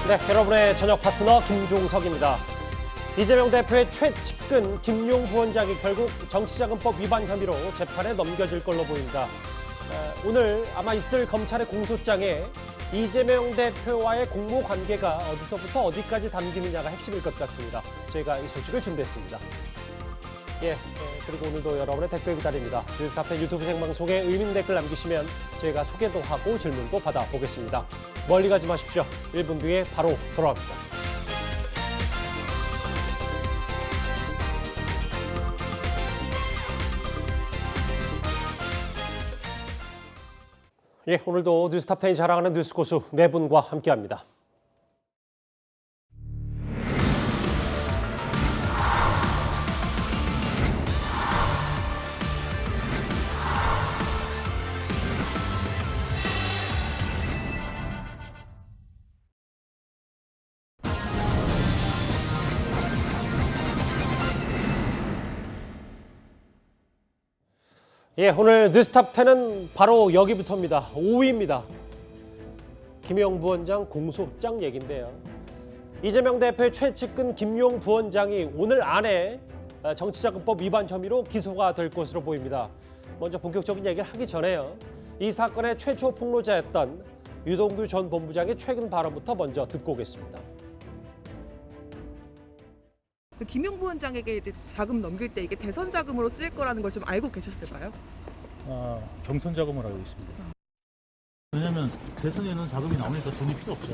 네, 여러분의 저녁 파트너 김종석입니다. 이재명 대표의 최측근 김용 부원장이 결국 정치자금법 위반 혐의로 재판에 넘겨질 걸로 보입니다. 오늘 아마 있을 검찰의 공소장에 이재명 대표와의 공모 관계가 어디서부터 어디까지 담기느냐가 핵심일 것 같습니다. 저희가 이 소식을 준비했습니다. 그리고 오늘도 여러분의 댓글 기다립니다. 뉴스타파 유튜브 생방송에 의미 댓글 남기시면 저희가 소개도 하고 질문도 받아보겠습니다. 멀리 가지 마십시오. 1분 뒤에 바로 돌아옵니다. 오늘도 뉴스탑10이 자랑하는 뉴스 고수 네 분과 함께합니다. 오늘 뉴스탑10은 바로 여기부터입니다. 5위입니다. 김용 부원장 공소장 얘기인데요. 이재명 대표의 최측근 김용 부원장이 오늘 안에 정치자금법 위반 혐의로 기소가 될 것으로 보입니다. 먼저 본격적인 얘기를 하기 전에요. 이 사건의 최초 폭로자였던 유동규 전 본부장의 최근 발언부터 먼저 듣고 오겠습니다. 김용 부원장에게 이제 자금 넘길 때 이게 대선 자금으로 쓰일 거라는 걸 좀 알고 계셨을까요? 경선 자금을 알고 있습니다. 왜냐면 대선에는 자금이 나오니까 돈이 필요 없죠.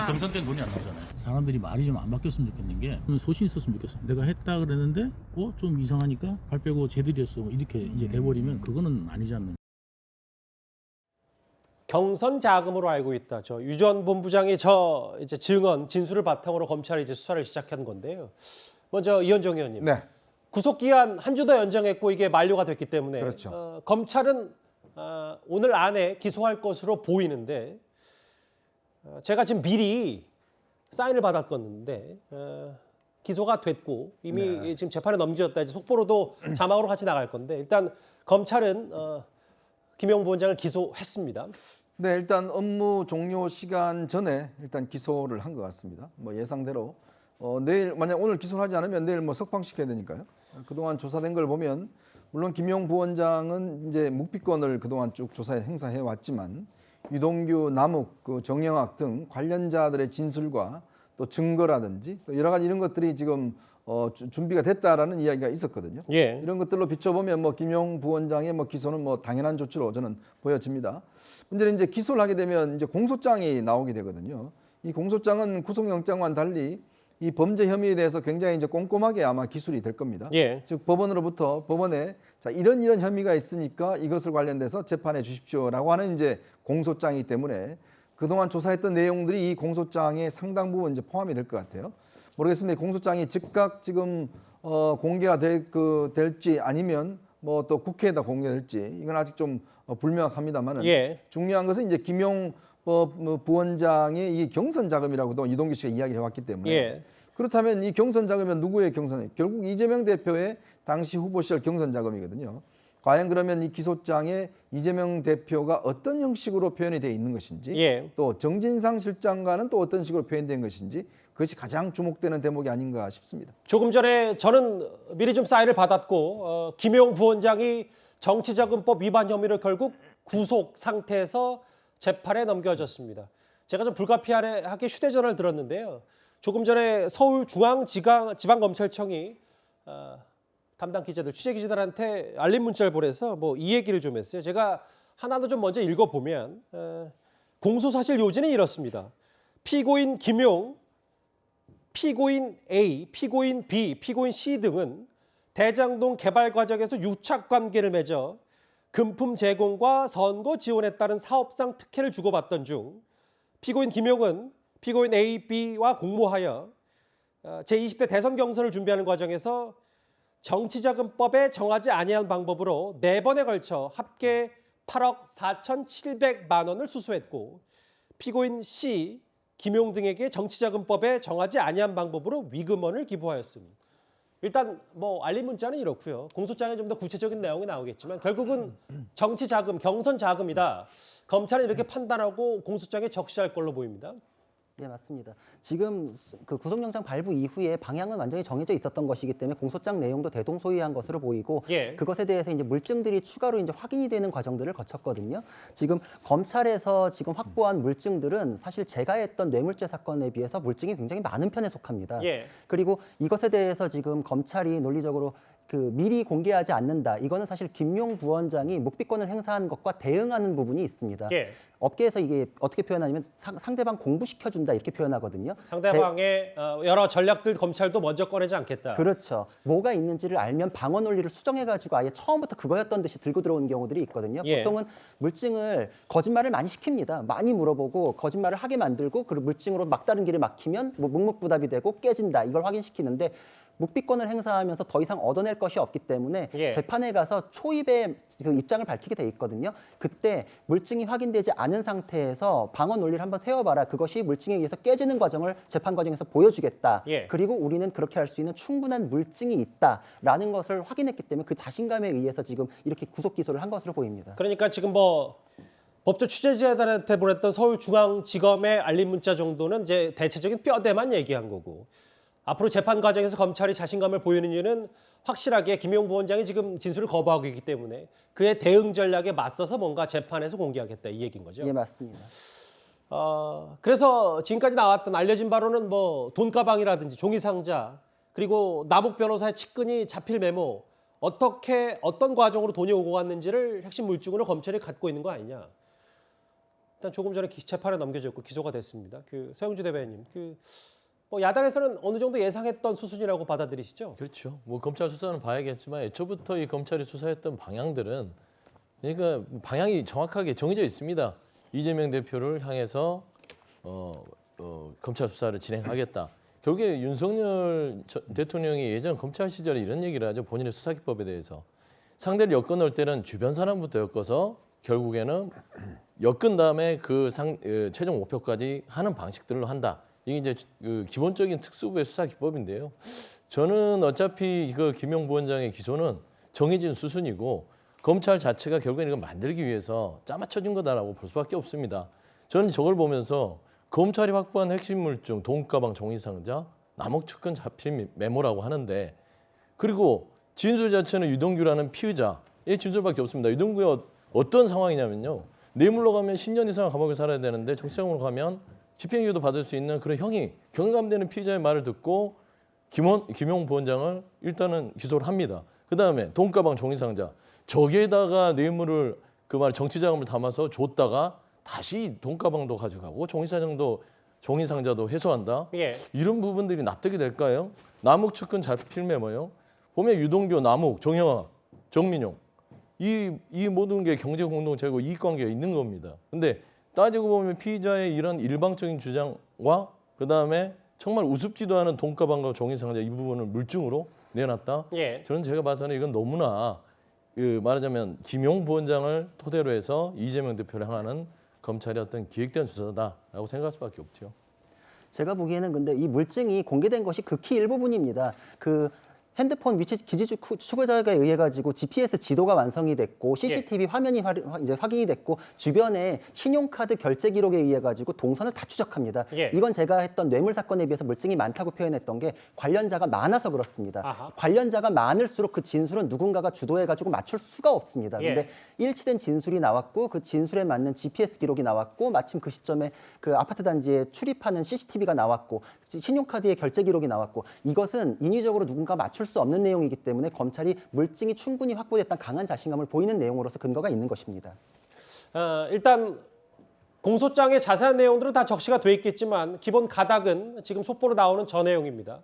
경선 때는 돈이 안 나오잖아요. 사람들이 말이 좀 안 바뀌었으면 좋겠는 게 소신 있었으면 좋겠어요. 내가 했다 그랬는데 좀 이상하니까 발 빼고 쟤들이었어 이렇게 이제 돼버리면 그거는 아니지 않는. 경선 자금으로 알고 있다. 유 전 본부장이 이제 증언, 진술을 바탕으로 검찰이 이제 수사를 시작한 건데요. 먼저 이현정 의원님. 네. 구속 기한 한 주 더 연장했고 이게 만료가 됐기 때문에 그렇죠. 검찰은 오늘 안에 기소할 것으로 보이는데 제가 지금 미리 사인을 받았건데 기소가 됐고 이미 지금 재판에 넘겨졌다. 이제 속보로도 자막으로 같이 나갈 건데 일단 검찰은 김용 부원장을 기소했습니다. 네, 일단 업무 종료 시간 전에 일단 기소를 한 것 같습니다. 예상대로 내일 만약 오늘 기소를 하지 않으면 내일 석방시켜야 되니까요. 그동안 조사된 걸 보면 물론 김용 부원장은 이제 묵비권을 그동안 쭉 조사에 행사해 왔지만 유동규, 남욱, 정영학 등 관련자들의 진술과 또 증거라든지 또 여러 가지 이런 것들이 지금 준비가 됐다라는 이야기가 있었거든요. 이런 것들로 비춰보면 김용 부원장의 기소는 당연한 조치로 저는 보여집니다. 문제는 이제 기소를 하게 되면 이제 공소장이 나오게 되거든요. 이 공소장은 구속영장과는 달리 이 범죄 혐의에 대해서 굉장히 이제 꼼꼼하게 아마 기술이 될 겁니다. 즉 법원으로부터 법원에 이런 혐의가 있으니까 이것을 관련돼서 재판해 주십시오라고 하는 이제 공소장이기 때문에 그동안 조사했던 내용들이 이 공소장에 상당 부분 이제 포함이 될 것 같아요. 모르겠습니다. 공소장이 즉각 지금 공개가 될지 아니면 또 국회에다 공개될지 이건 아직 좀 불명확합니다만은 중요한 것은 이제 김용 부원장의 이 경선 자금이라고도 이동규 씨가 이야기를 해왔기 때문에 그렇다면 이 경선 자금은 누구의 경선? 결국 이재명 대표의 당시 후보 시절 경선 자금이거든요. 과연 그러면 이 기소장에 이재명 대표가 어떤 형식으로 표현이 되어 있는 것인지 또 정진상 실장과는 또 어떤 식으로 표현된 것인지 그것이 가장 주목되는 대목이 아닌가 싶습니다. 조금 전에 저는 미리 좀 사인을 받았고 김용 부원장이 정치자금법 위반 혐의를 결국 구속 상태에서 재판에 넘겨졌습니다. 제가 좀 불가피하게 휴대전화를 들었는데요. 조금 전에 서울중앙지방검찰청이 담당 기자들, 취재 기자들한테 알림 문자를 보내서 이 얘기를 좀 했어요. 제가 하나도 좀 먼저 읽어보면 공소사실 요지는 이렇습니다. 피고인 김용, 피고인 A, 피고인 B, 피고인 C 등은 대장동 개발 과정에서 유착관계를 맺어 금품 제공과 선거 지원에 따른 사업상 특혜를 주고받던 중 피고인 김용은 피고인 A, B와 공모하여 제20대 대선 경선을 준비하는 과정에서 정치자금법에 정하지 아니한 방법으로 4번에 걸쳐 합계 8억 4,700만 원을 수수했고 피고인 C, 김용 등에게 정치자금법에 정하지 아니한 방법으로 위금원을 기부하였습니다. 일단 알림 문자는 이렇고요. 공소장에 좀 더 구체적인 내용이 나오겠지만 결국은 정치 자금, 경선 자금이다. 검찰은 이렇게 판단하고 공소장에 적시할 걸로 보입니다. 네, 맞습니다. 지금 그 구속영장 발부 이후에 방향은 완전히 정해져 있었던 것이기 때문에 공소장 내용도 대동소이한 것으로 보이고 예. 그것에 대해서 이제 물증들이 추가로 이제 확인이 되는 과정들을 거쳤거든요. 지금 검찰에서 지금 확보한 물증들은 사실 제가 했던 뇌물죄 사건에 비해서 물증이 굉장히 많은 편에 속합니다. 예. 그리고 이것에 대해서 지금 검찰이 논리적으로 미리 공개하지 않는다. 이거는 사실 김용 부원장이 묵비권을 행사한 것과 대응하는 부분이 있습니다. 예. 업계에서 이게 어떻게 표현하냐면 상대방 공부시켜준다 이렇게 표현하거든요. 상대방의 여러 전략들 검찰도 먼저 꺼내지 않겠다. 그렇죠. 뭐가 있는지를 알면 방어 논리를 수정해가지고 아예 처음부터 그거였던 듯이 들고 들어오는 경우들이 있거든요. 예. 보통은 물증을 거짓말을 많이 시킵니다. 많이 물어보고 거짓말을 하게 만들고 그 물증으로 막다른 길을 막히면 뭐 묵묵부답이 되고 깨진다 이걸 확인시키는데 묵비권을 행사하면서 더 이상 얻어낼 것이 없기 때문에 예. 재판에 가서 초입의 그 입장을 밝히게 돼 있거든요. 그때 물증이 확인되지 않은 상태에서 방어 논리를 한번 세워봐라. 그것이 물증에 의해서 깨지는 과정을 재판 과정에서 보여주겠다. 예. 그리고 우리는 그렇게 할 수 있는 충분한 물증이 있다라는 것을 확인했기 때문에 그 자신감에 의해서 지금 이렇게 구속 기소를 한 것으로 보입니다. 그러니까 지금 뭐 법조 취재진한테 보냈던 서울중앙지검의 알림 문자 정도는 이제 대체적인 뼈대만 얘기한 거고 앞으로 재판 과정에서 검찰이 자신감을 보이는 이유는 확실하게 김용 부원장이 지금 진술을 거부하고 있기 때문에 그의 대응 전략에 맞서서 뭔가 재판에서 공개하겠다 이 얘기인 거죠. 예, 맞습니다. 그래서 지금까지 나왔던 알려진 바로는 뭐 돈가방이라든지 종이 상자 그리고 남욱 변호사의 측근이 자필 메모 어떻게 어떤 과정으로 돈이 오고 갔는지를 핵심 물증으로 검찰이 갖고 있는 거 아니냐. 일단 조금 전에 재판에 넘겨졌고 기소가 됐습니다. 서영주 대변인, 뭐 야당에서는 어느 정도 예상했던 수순이라고 받아들이시죠? 그렇죠. 뭐 검찰 수사는 봐야겠지만 애초부터 이 검찰이 수사했던 방향들은 그러니까 방향이 정확하게 정해져 있습니다. 이재명 대표를 향해서 검찰 수사를 진행하겠다. 결국에 윤석열 대통령이 예전 검찰 시절에 이런 얘기를 하죠. 본인의 수사기법에 대해서. 상대를 엮어놓을 때는 주변 사람부터 엮어서 결국에는 엮은 다음에 최종 목표까지 하는 방식들로 한다. 이게 이제 기본적인 특수부의 수사 기법인데요. 저는 어차피 김용 부원장의 기소는 정해진 수순이고 검찰 자체가 결국엔 이걸 만들기 위해서 짜맞춰진 거다라고 볼 수밖에 없습니다. 저는 저걸 보면서 검찰이 확보한 핵심 물증, 돈가방, 종이상자, 남욱 측근 자필 메모라고 하는데 그리고 진술 자체는 유동규라는 피의자의 진술밖에 없습니다. 유동규가 어떤 상황이냐면요. 뇌물로 가면 10년 이상 감옥에 살아야 되는데 정치자금으로 가면 집행유예도 받을 수 있는 그런 형이 경감되는 피의자의 말을 듣고 김용 부원장을 일단은 기소를 합니다. 그다음에 돈가방 종이상자 저기에다가 뇌물을 정치자금을 담아서 줬다가 다시 돈가방도 가져가고 종이상자도 회수한다. 예. 이런 부분들이 납득이 될까요? 남욱 측근 자필 메모요. 보면 유동규, 남욱, 정영학, 정민용 이 모든 게 경제 공동체고 이익 관계가 있는 겁니다. 근데 따지고 보면 피의자의 이런 일방적인 주장과 그다음에 정말 우습지도 않은 돈가방과 종이상자 이 부분을 물증으로 내놨다. 예. 저는 제가 봐서는 이건 너무나 말하자면 김용 부원장을 토대로 해서 이재명 대표를 향하는 검찰의 어떤 기획된 수사다라고 생각할 수밖에 없죠. 제가 보기에는 근데 이 물증이 공개된 것이 극히 일부분입니다. 핸드폰 위치 기지 추구자에 의해 가지고 GPS 지도가 완성이 됐고 CCTV 화면이 이제 확인이 됐고 주변에 신용카드 결제 기록에 의해 가지고 동선을 다 추적합니다. 예. 이건 제가 했던 뇌물 사건에 비해서 물증이 많다고 표현했던 게 관련자가 많아서 그렇습니다. 아하. 관련자가 많을수록 그 진술은 누군가가 주도해 가지고 맞출 수가 없습니다. 예. 근데 일치된 진술이 나왔고 그 진술에 맞는 GPS 기록이 나왔고 마침 그 시점에 그 아파트 단지에 출입하는 CCTV가 나왔고 신용카드의 결제 기록이 나왔고 이것은 인위적으로 누군가 맞출 수 없는 내용이기 때문에 검찰이 물증이 충분히 확보됐다는 강한 자신감을 보이는 내용으로서 근거가 있는 것입니다. 일단 공소장의 자세한 내용들은 다 적시가 돼 있겠지만 기본 가닥은 지금 속보로 나오는 저 내용입니다.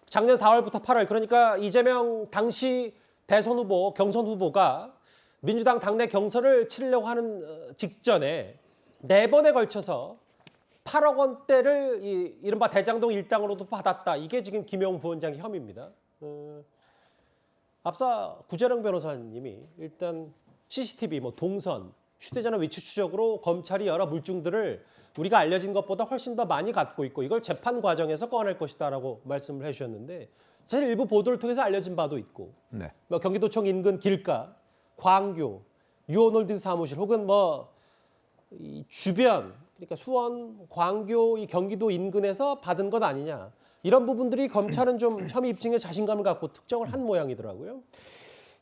작년 4월부터 8월 그러니까 이재명 당시 대선 후보, 경선 후보가 민주당 당내 경선을 치르려고 하는 직전에 4번에 걸쳐서 8억 원대를 이른바 대장동 일당으로도 받았다. 이게 지금 김용 부원장의 혐의입니다. 앞서 구재령 변호사님이 일단 CCTV, 동선, 휴대전화 위치 추적으로 검찰이 여러 물증들을 우리가 알려진 것보다 훨씬 더 많이 갖고 있고 이걸 재판 과정에서 꺼낼 것이다라고 말씀을 해주셨는데 사실 일부 보도를 통해서 알려진 바도 있고 네. 경기도청 인근 길가, 광교, 유원홀딩 사무실 혹은 이 주변 그러니까 수원, 광교, 이 경기도 인근에서 받은 것 아니냐. 이런 부분들이 검찰은 좀 혐의 입증에 자신감을 갖고 특정을 한 모양이더라고요.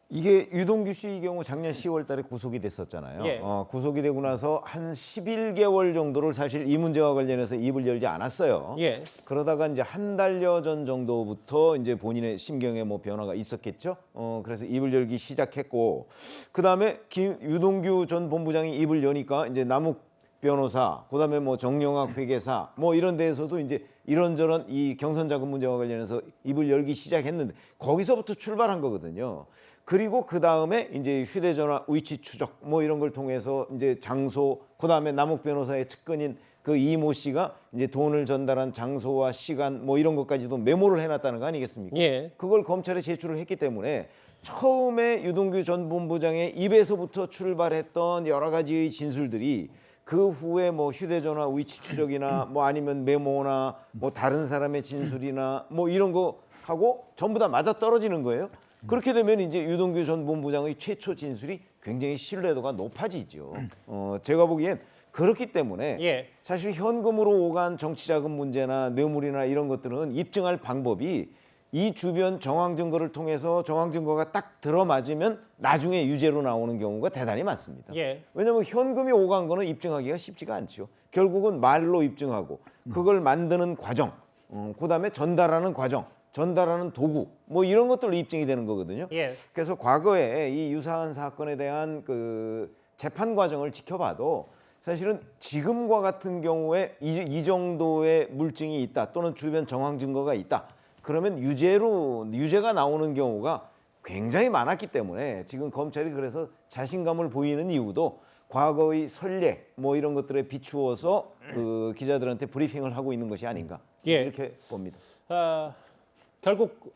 이게 유동규 씨의 경우 작년 10월 달에 구속이 됐었잖아요. 예. 구속이 되고 나서 한 11개월 정도를 사실 이 문제와 관련해서 입을 열지 않았어요. 예. 그러다가 이제 한 달여 전 정도부터 이제 본인의 심경에 뭐 변화가 있었겠죠. 그래서 입을 열기 시작했고, 그 다음에 유동규 전 본부장이 입을 여니까 이제 남욱 변호사, 그다음에 뭐 정영학 회계사, 뭐 이런 데에서도 이제 이런저런 이 경선 자금 문제와 관련해서 입을 열기 시작했는데 거기서부터 출발한 거거든요. 그리고 그 다음에 이제 휴대전화 위치 추적 뭐 이런 걸 통해서 이제 장소, 그 다음에 남욱 변호사의 측근인 그 이모 씨가 이제 돈을 전달한 장소와 시간 뭐 이런 것까지도 메모를 해놨다는 거 아니겠습니까? 예. 그걸 검찰에 제출을 했기 때문에 처음에 유동규 전 본부장의 입에서부터 출발했던 여러 가지의 진술들이 그 후에 뭐 휴대전화 위치 추적이나 뭐 아니면 메모나 뭐 다른 사람의 진술이나 뭐 이런 거 하고 전부 다 맞아 떨어지는 거예요. 그렇게 되면 이제 유동규 전 본부장의 최초 진술이 굉장히 신뢰도가 높아지죠. 제가 보기엔 그렇기 때문에 예. 사실 현금으로 오간 정치자금 문제나 뇌물이나 이런 것들은 입증할 방법이 이 주변 정황 증거를 통해서 정황 증거가 딱 들어맞으면 나중에 유죄로 나오는 경우가 대단히 많습니다. 예. 왜냐하면 현금이 오간 거는 입증하기가 쉽지가 않죠. 결국은 말로 입증하고 그걸 만드는 과정, 그다음에 전달하는 과정, 전달하는 도구 뭐 이런 것들로 입증이 되는 거거든요. 예. 그래서 과거에 이 유사한 사건에 대한 그 재판 과정을 지켜봐도 사실은 지금과 같은 경우에 이 정도의 물증이 있다 또는 주변 정황 증거가 있다. 그러면 유죄가 나오는 경우가 굉장히 많았기 때문에 지금 검찰이 그래서 자신감을 보이는 이유도 과거의 선례 뭐 이런 것들에 비추어서 그 기자들한테 브리핑을 하고 있는 것이 아닌가 예. 이렇게 봅니다. 결국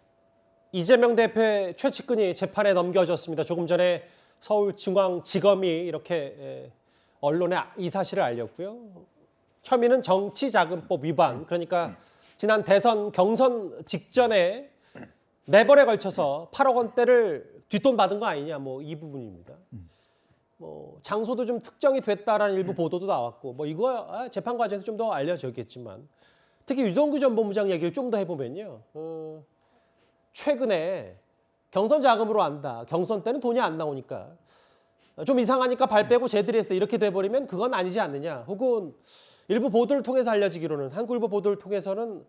이재명 대표의 최측근이 재판에 넘겨졌습니다. 조금 전에 서울중앙지검이 이렇게 언론에 이 사실을 알렸고요. 혐의는 정치자금법 위반, 그러니까 지난 대선 경선 직전에 4번에 걸쳐서 8억 원대를 뒷돈 받은 거 아니냐, 뭐 이 부분입니다. 뭐 장소도 좀 특정이 됐다라는 일부 보도도 나왔고, 뭐 이거 재판 과정에서 좀 더 알려졌겠지만, 특히 유동규 전 본부장 얘기를 좀 더 해보면요, 최근에 경선 자금으로 한다. 경선 때는 돈이 안 나오니까 좀 이상하니까 발 빼고 쟤들이 했어. 이렇게 돼버리면 그건 아니지 않느냐. 혹은 일부 보도를 통해서 알려지기로는 한국일보 보도를 통해서는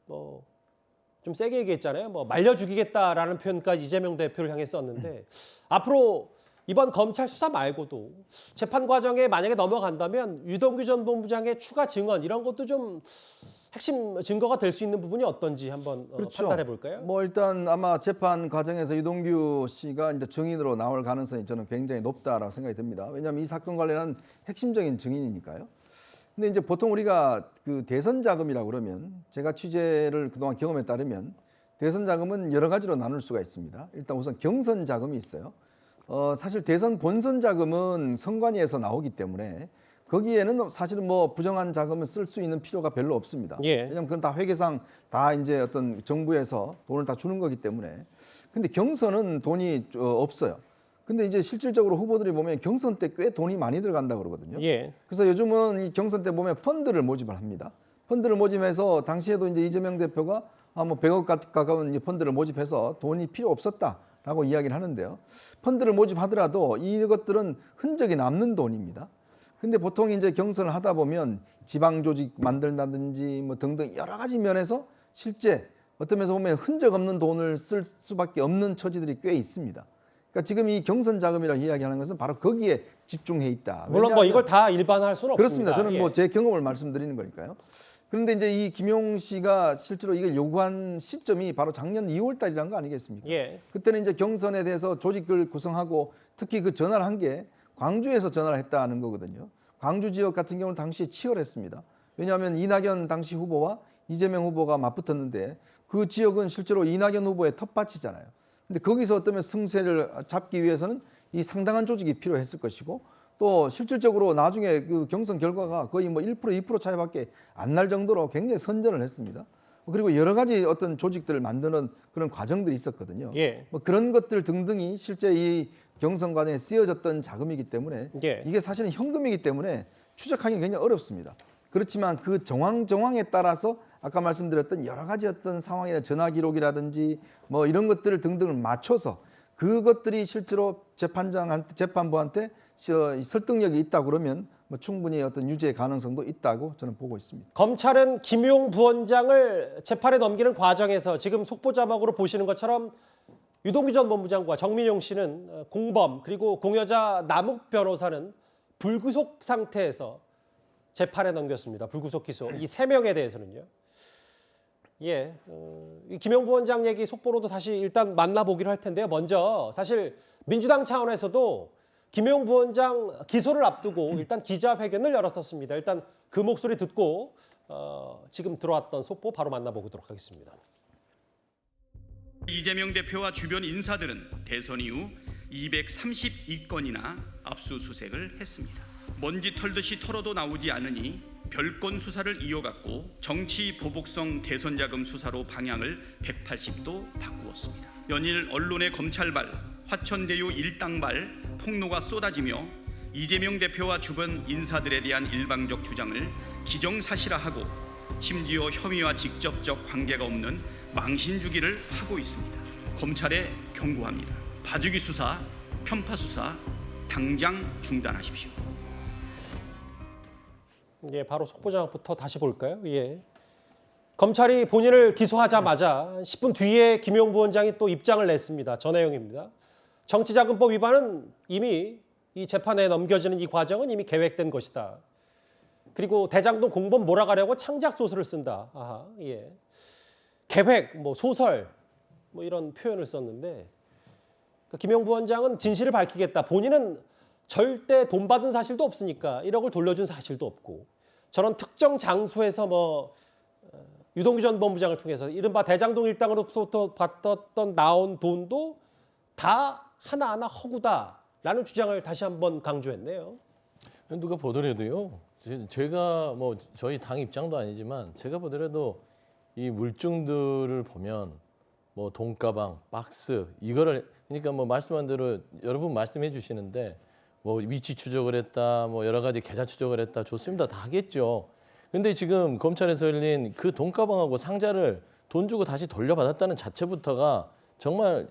뭐 좀 세게 얘기했잖아요. 뭐 말려 죽이겠다라는 표현까지 이재명 대표를 향해 썼는데 앞으로 이번 검찰 수사 말고도 재판 과정에 만약에 넘어간다면 유동규 전 본부장의 추가 증언 이런 것도 좀 핵심 증거가 될 수 있는 부분이 어떤지 한번 그렇죠. 판단해 볼까요? 뭐 일단 아마 재판 과정에서 유동규 씨가 이제 증인으로 나올 가능성이 저는 굉장히 높다라고 생각이 듭니다. 왜냐하면 이 사건 관련한 핵심적인 증인이니까요. 근데 이제 보통 우리가 그 대선 자금이라고 그러면 제가 취재를 그동안 경험에 따르면 대선 자금은 여러 가지로 나눌 수가 있습니다. 일단 우선 경선 자금이 있어요. 사실 대선 본선 자금은 선관위에서 나오기 때문에 거기에는 사실은 뭐 부정한 자금을 쓸 수 있는 필요가 별로 없습니다. 예. 왜냐하면 그건 다 회계상 다 이제 어떤 정부에서 돈을 다 주는 거기 때문에. 근데 경선은 돈이 없어요. 근데 이제 실질적으로 후보들이 보면 경선 때 꽤 돈이 많이 들어간다 그러거든요. 예. 그래서 요즘은 이 경선 때 보면 펀드를 모집을 합니다. 펀드를 모집해서 당시에도 이제 이재명 대표가 뭐 100억 가까운 펀드를 모집해서 돈이 필요 없었다라고 이야기를 하는데요. 펀드를 모집하더라도 이것들은 흔적이 남는 돈입니다. 근데 보통 이제 경선을 하다 보면 지방 조직 만든다든지 뭐 등등 여러 가지 면에서 실제 어떤 면에서 보면 흔적 없는 돈을 쓸 수밖에 없는 처지들이 꽤 있습니다. 그러니까 지금 이 경선 자금이라고 이야기하는 것은 바로 거기에 집중해 있다. 물론 뭐 이걸 다 일반화할 수는 그렇습니다. 없습니다. 저는 뭐 제 경험을 말씀드리는 거니까요. 그런데 이제 이 김용 씨가 실제로 이걸 요구한 시점이 바로 작년 2월 달이란 거 아니겠습니까? 예. 그때는 이제 경선에 대해서 조직을 구성하고 특히 그 전화를 한 게 광주에서 전화를 했다는 거거든요. 광주 지역 같은 경우는 당시에 치열했습니다. 왜냐하면 이낙연 당시 후보와 이재명 후보가 맞붙었는데 그 지역은 실제로 이낙연 후보의 텃밭이잖아요. 근데 거기서 어쩌면 승세를 잡기 위해서는 이 상당한 조직이 필요했을 것이고 또 실질적으로 나중에 그 경선 결과가 거의 뭐 1%, 2% 차이밖에 안 날 정도로 굉장히 선전을 했습니다. 그리고 여러 가지 어떤 조직들을 만드는 그런 과정들이 있었거든요. 예. 뭐 그런 것들 등등이 실제 이 경선 과정에 쓰여졌던 자금이기 때문에 예. 이게 사실은 현금이기 때문에 추적하기는 굉장히 어렵습니다. 그렇지만 그 정황에 따라서 아까 말씀드렸던 여러 가지 어떤 상황에 전화 기록이라든지 뭐 이런 것들을 등등을 맞춰서 그것들이 실제로 재판부한테 설득력이 있다 그러면 뭐 충분히 어떤 유죄 가능성도 있다고 저는 보고 있습니다. 검찰은 김용 부원장을 재판에 넘기는 과정에서 지금 속보 자막으로 보시는 것처럼 유동규 전 본부장과 정민용 씨는 공범 그리고 공여자 남욱 변호사는 불구속 상태에서 재판에 넘겼습니다. 불구속 기소. 이 3명에 대해서는요. 예, 이 김용 부원장 얘기 속보로도 다시 일단 만나보기로 할 텐데요. 먼저 사실 민주당 차원에서도 김용 부원장 기소를 앞두고 일단 기자회견을 열었었습니다. 일단 그 목소리 듣고 지금 들어왔던 속보 바로 만나보도록 하겠습니다. 이재명 대표와 주변 인사들은 대선 이후 232건이나 압수수색을 했습니다. 먼지 털듯이 털어도 나오지 않으니 별건 수사를 이어갔고 정치 보복성 대선 자금 수사로 방향을 180도 바꾸었습니다. 연일 언론의 검찰발, 화천대유 일당발 폭로가 쏟아지며 이재명 대표와 주변 인사들에 대한 일방적 주장을 기정사실화하고 심지어 혐의와 직접적 관계가 없는 망신주기를 하고 있습니다. 검찰에 경고합니다. 봐주기 수사, 편파 수사 당장 중단하십시오. 예, 바로 속보자부터 다시 볼까요? 예. 검찰이 본인을 기소하자마자 10분 뒤에 김용 부원장이 또 입장을 냈습니다. 전해용입니다. 정치자금법 위반은 이미 이 재판에 넘겨지는 이 과정은 이미 계획된 것이다. 그리고 대장동 공범 몰아가려고 창작 소설을 쓴다. 아하, 예. 계획, 뭐 소설, 뭐 이런 표현을 썼는데 김용 부원장은 진실을 밝히겠다. 본인은 절대 돈 받은 사실도 없으니까 1억을 돌려준 사실도 없고 저런 특정 장소에서 뭐 유동규 전 본부장을 통해서 이른바 대장동 일당으로부터 받았던 나온 돈도 다 하나하나 허구다라는 주장을 다시 한번 강조했네요. 누가 보더라도요. 제가 뭐 저희 당 입장도 아니지만 제가 보더라도 이 물증들을 보면 뭐 돈가방, 박스 이거를 그러니까 뭐 말씀한 대로 여러분 말씀해 주시는데 뭐 위치 추적을 했다, 뭐 여러 가지 계좌 추적을 했다, 좋습니다. 다 하겠죠. 근데 지금 검찰에서 열린 그 돈가방하고 상자를 돈 주고 다시 돌려받았다는 자체부터가 정말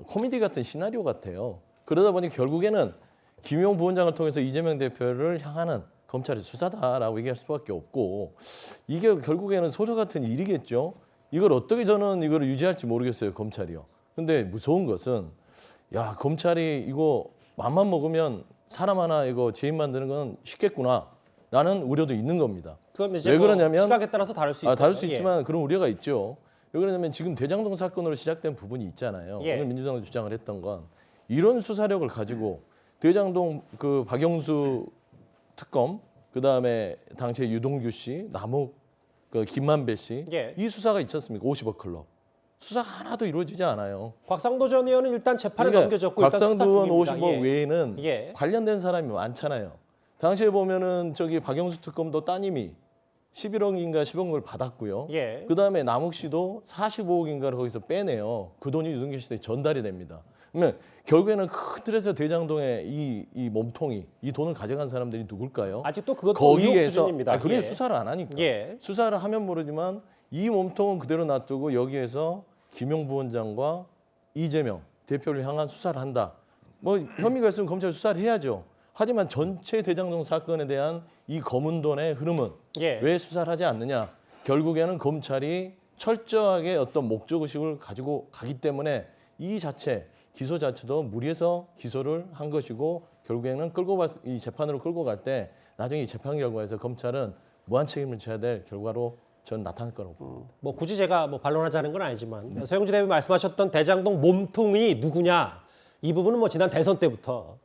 코미디 같은 시나리오 같아요. 그러다 보니 결국에는 김용 부원장을 통해서 이재명 대표를 향하는 검찰의 수사다라고 얘기할 수밖에 없고 이게 결국에는 소설 같은 일이겠죠. 이걸 어떻게 저는 이걸 유지할지 모르겠어요, 검찰이요. 근데 무서운 것은 야, 검찰이 이거 맘만 먹으면 사람 하나 이거 죄인 만드는 건 쉽겠구나라는 우려도 있는 겁니다. 그건 이제 왜 뭐 그러냐면 시각에 따라서 다를 수 있어요. 다를 수 예. 있지만 그런 우려가 있죠. 왜 그러냐면 지금 대장동 사건으로 시작된 부분이 있잖아요. 예. 오늘 민주당이 주장을 했던 건 이런 수사력을 가지고 대장동 그 박영수 특검, 그 다음에 당시에 유동규 씨, 남욱, 그 김만배 씨, 예. 이 수사가 있지 않습니까? 50억 클럽. 수사가 하나도 이루어지지 않아요. 곽상도 전 의원은 일단 재판에 그러니까 넘겨졌고 일단 수사 곽상도 의원 중입니다. 50억 예. 외에는 예. 관련된 사람이 많잖아요. 당시에 보면은 저기 박영수 특검도 따님이 11억인가 10억을 받았고요. 예. 그 다음에 남욱 씨도 45억인가를 거기서 빼내요. 그 돈이 유동규 씨한테 전달이 됩니다. 그러면 결국에는 큰 틀에서 대장동의 이 몸통이 이 돈을 가져간 사람들이 누굴까요? 아직도 그것도 의혹 수준입니다. 그게 예. 수사를 안 하니까. 예. 수사를 하면 모르지만 이 몸통은 그대로 놔두고 여기에서 김용 부원장과 이재명 대표를 향한 수사를 한다. 뭐 혐의가 있으면 검찰 수사를 해야죠. 하지만 전체 대장동 사건에 대한 이 검은 돈의 흐름은 예. 왜 수사를 하지 않느냐? 결국에는 검찰이 철저하게 어떤 목적의식을 가지고 가기 때문에 이 자체 기소 자체도 무리해서 기소를 한 것이고 결국에는 이 재판으로 끌고 갈 때 나중에 이 재판 결과에서 검찰은 무한 책임을 져야 될 결과로 전 나타날 거라고 봅니다. 뭐 굳이 제가 뭐 반론하자는 건 아니지만 서영주 대표 말씀하셨던 대장동 몸통이 누구냐 이 부분은 뭐 지난 대선 때부터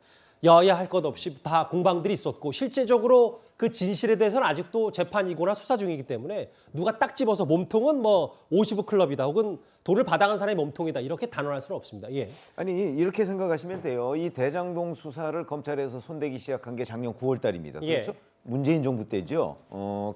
여야 할 것 없이 다 공방들이 있었고 실제적으로 그 진실에 대해서는 아직도 재판이거나 수사 중이기 때문에 누가 딱 집어서 몸통은 뭐 50억 클럽이다 혹은 돈을 받아간 사람이 몸통이다 이렇게 단언할 수는 없습니다. 예. 아니 이렇게 생각하시면 돼요. 이 대장동 수사를 검찰에서 손대기 시작한 게 작년 9월 달입니다. 예. 그렇죠? 문재인 정부 때죠.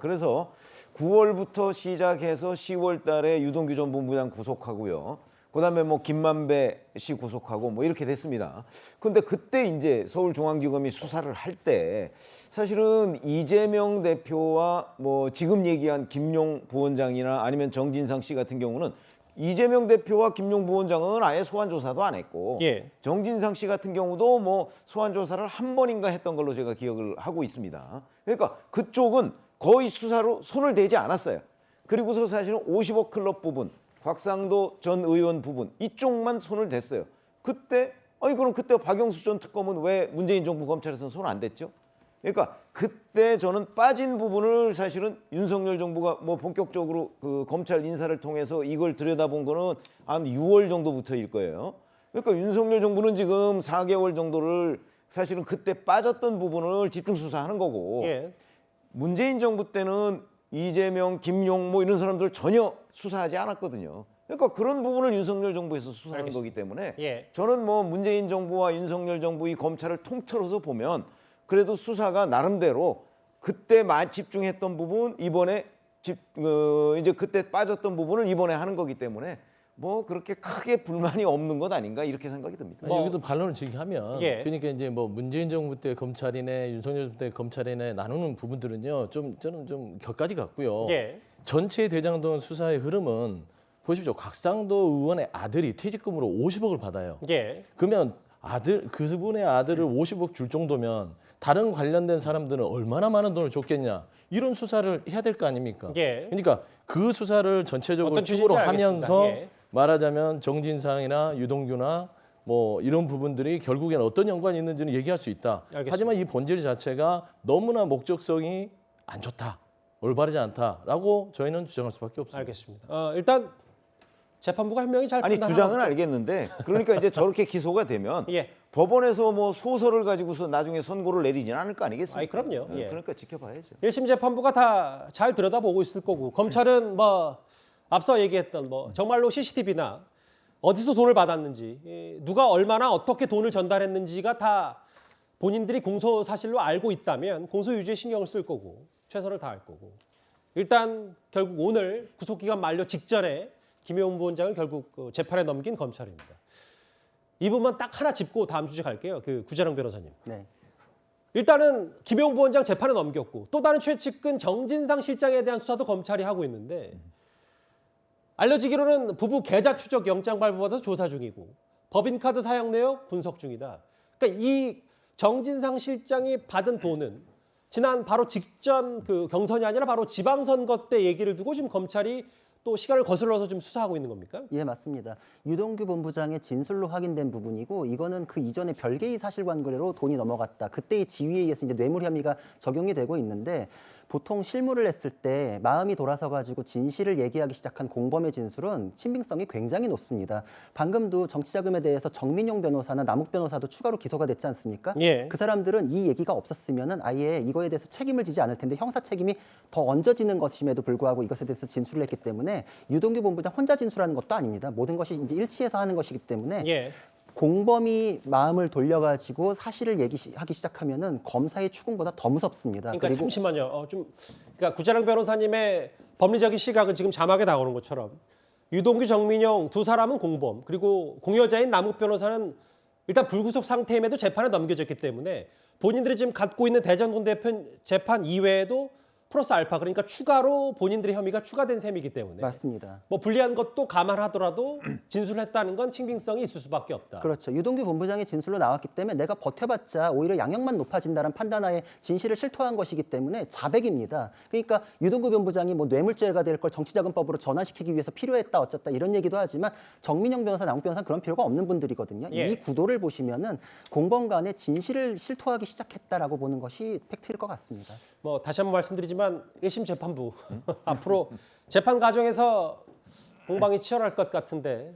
그래서 9월부터 시작해서 10월 달에 유동규 전 본부장 구속하고요. 그다음에 뭐 김만배 씨 구속하고 뭐 이렇게 됐습니다. 근데 그때 이제 서울중앙지검이 수사를 할 때 사실은 이재명 대표와 뭐 지금 얘기한 김용 부원장이나 아니면 정진상 씨 같은 경우는 이재명 대표와 김용 부원장은 아예 소환 조사도 안 했고 예. 정진상 씨 같은 경우도 뭐 소환 조사를 한 번인가 했던 걸로 제가 기억을 하고 있습니다. 그러니까 그쪽은 거의 수사로 손을 대지 않았어요. 그리고서 사실은 50억 클럽 부분, 곽상도 전 의원 부분 이쪽만 손을 댔어요. 그때 그럼 그때 박영수 전 특검은 왜 문재인 정부 검찰에서는 손 안 댔죠? 그러니까 그때 저는 빠진 부분을 사실은 윤석열 정부가 뭐 본격적으로 그 검찰 인사를 통해서 이걸 들여다본 거는 한 6월 정도부터일 거예요. 그러니까 윤석열 정부는 지금 4개월 정도를 사실은 그때 빠졌던 부분을 집중 수사하는 거고 예. 문재인 정부 때는 이재명, 김용 뭐 이런 사람들 전혀 수사하지 않았거든요. 그러니까 그런 부분을 윤석열 정부에서 수사하는 알겠습니다. 거기 때문에 예. 저는 뭐 문재인 정부와 윤석열 정부 이 검찰을 통틀어서 보면 그래도 수사가 나름대로 그때 집중했던 부분 이번에 이제 그때 빠졌던 부분을 이번에 하는 거기 때문에 뭐 그렇게 크게 불만이 없는 것 아닌가 이렇게 생각이 듭니다. 아니, 여기서 반론을 제기하면 예. 그러니까 이제 뭐 문재인 정부 때 검찰이네 윤석열 정부 때 검찰이네 나누는 부분들은요 저는 좀 격가지 같고요. 예. 전체 대장동 수사의 흐름은 보십시오. 곽상도 의원의 아들이 퇴직금으로 50억을 받아요. 예. 그러면 그분의 아들을 50억 줄 정도면 다른 관련된 사람들은 얼마나 많은 돈을 줬겠냐 이런 수사를 해야 될 거 아닙니까? 예. 그러니까 그 수사를 전체적으로 어떤 축으로 취지인지 하면서 알겠습니다. 예. 말하자면 정진상이나 유동규나 뭐 이런 부분들이 결국엔 어떤 연관이 있는지는 얘기할 수 있다. 알겠습니다. 하지만 이 본질 자체가 너무나 목적성이 안 좋다, 올바르지 않다라고 저희는 주장할 수밖에 없습니다. 알겠습니다. 일단 재판부가 한 명이 잘 아니 판단하고 주장은 있죠. 알겠는데 그러니까 이제 저렇게 기소가 되면 예. 법원에서 뭐 소설을 가지고서 나중에 선고를 내리지는 않을 거 아니겠습니까? 아이, 그럼요. 예. 그러니까 지켜봐야죠. 1심 재판부가 다 잘 들여다보고 있을 거고 검찰은 뭐 앞서 얘기했던 뭐 정말로 CCTV나 어디서 돈을 받았는지 누가 얼마나 어떻게 돈을 전달했는지가 다 본인들이 공소 사실로 알고 있다면 공소 유지에 신경을 쓸 거고 최선을 다할 거고 일단 결국 오늘 구속기간 만료 직전에 김용 부원장을 결국 재판에 넘긴 검찰입니다. 이 부분만 딱 하나 짚고 다음 주제 갈게요. 그 구자령 변호사님. 네. 일단은 김용 부원장 재판에 넘겼고 또 다른 최측근 정진상 실장에 대한 수사도 검찰이 하고 있는데 알려지기로는 부부 계좌 추적 영장 발부받아서 조사 중이고 법인카드 사용 내역 분석 중이다. 그러니까 이 정진상 실장이 받은 돈은 지난 바로 직전 그 경선이 아니라 바로 지방선거 때 얘기를 두고 지금 검찰이 또 시간을 거슬러서 좀 수사하고 있는 겁니까? 예, 맞습니다. 유동규 본부장의 진술로 확인된 부분이고 이거는 그 이전에 별개의 사실관계로 돈이 넘어갔다. 그때의 지위에 의해서 이제 뇌물 혐의가 적용이 되고 있는데 보통 실무를 했을 때 마음이 돌아서 가지고 진실을 얘기하기 시작한 공범의 진술은 신빙성이 굉장히 높습니다. 방금도 정치자금에 대해서 정민용 변호사나 남욱 변호사도 추가로 기소가 됐지 않습니까? 예. 그 사람들은 이 얘기가 없었으면은 아예 이거에 대해서 책임을 지지 않을 텐데 형사 책임이 더 얹어지는 것임에도 불구하고 이것에 대해서 진술을 했기 때문에 유동규 본부장 혼자 진술하는 것도 아닙니다. 모든 것이 이제 일치해서 하는 것이기 때문에 예. 공범이 마음을 돌려가지고 사실을 얘기하기 시작하면은 검사의 추궁보다 더 무섭습니다. 그러니까 그리고 잠시만요. 그러니까 구자령 변호사님의 법리적인 시각은 지금 자막에 나오는 것처럼 유동규, 정민용 두 사람은 공범 그리고 공여자인 남욱 변호사는 일단 불구속 상태임에도 재판에 넘겨졌기 때문에 본인들이 지금 갖고 있는 대전동 대표 재판 이외에도 플러스 알파 그러니까 추가로 본인들의 혐의가 추가된 셈이기 때문에 맞습니다. 뭐 불리한 것도 감안하더라도 진술을 했다는 건 신빙성이 있을 수밖에 없다. 그렇죠. 유동규 본부장의 진술로 나왔기 때문에 내가 버텨봤자 오히려 양형만 높아진다는 판단하에 진실을 실토한 것이기 때문에 자백입니다. 그러니까 유동규 본부장이 뭐 뇌물죄가 될 걸 정치자금법으로 전환시키기 위해서 필요했다 어쩌다 이런 얘기도 하지만 정민영 변호사, 남욱 변호사는 그런 필요가 없는 분들이거든요. 예. 이 구도를 보시면은 공범 간에 진실을 실토하기 시작했다라고 보는 것이 팩트일 것 같습니다. 뭐 다시 한번 말씀드리지만 1심 재판부 앞으로 재판 과정에서 공방이 치열할 것 같은데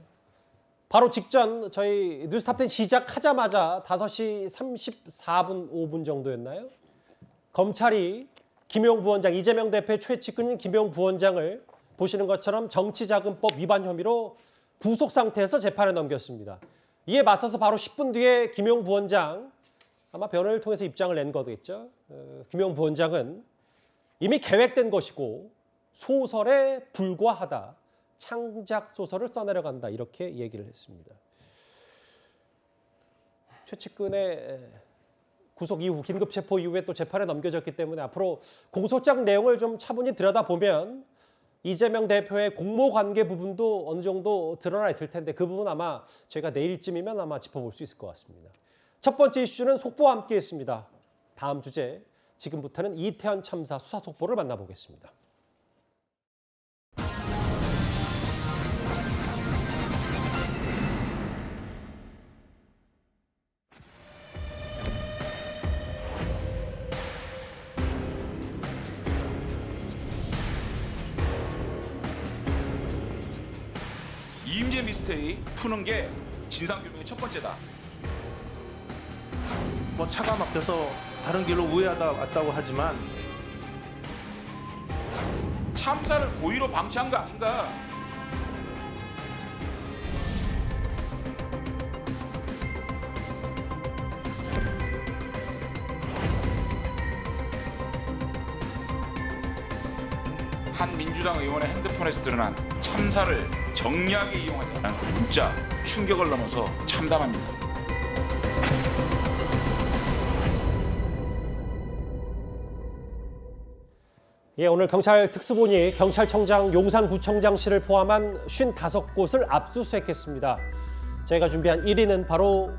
바로 직전 저희 뉴스탑10 시작하자마자 5시 34분 5분 정도였나요? 검찰이 김용 부원장, 이재명 대표의 최측근인 김용 부원장을 보시는 것처럼 정치자금법 위반 혐의로 구속 상태에서 재판에 넘겼습니다. 이에 맞서서 바로 10분 뒤에 김용 부원장 아마 변호를 통해서 입장을 낸 거겠죠. 김용 부원장은 이미 계획된 것이고 소설에 불과하다. 창작 소설을 써내려간다 이렇게 얘기를 했습니다. 최측근의 구속 이후 긴급 체포 이후에 또 재판에 넘겨졌기 때문에 앞으로 공소장 내용을 좀 차분히 들여다보면 이재명 대표의 공모 관계 부분도 어느 정도 드러나 있을 텐데 그 부분 아마 저희가 내일쯤이면 아마 짚어볼 수 있을 것 같습니다. 첫 번째 이슈는 속보와 함께했습니다. 다음 주제 지금부터는 이태원 참사 수사 속보를 만나보겠습니다. 이임재 미스테리 푸는 게 진상규명의 첫 번째다. 뭐 차가 막혀서 다른 길로 우회하다 왔다고 하지만 참사를 고의로 방치한 거 아닌가? 한 민주당 의원의 핸드폰에서 드러난 참사를 정략에 이용하자는 그 문자 충격을 넘어서 참담합니다. 예, 오늘 경찰 특수본이 경찰청장 용산구청장실을 포함한 55곳을 압수수색했습니다. 저희가 준비한 1위는 바로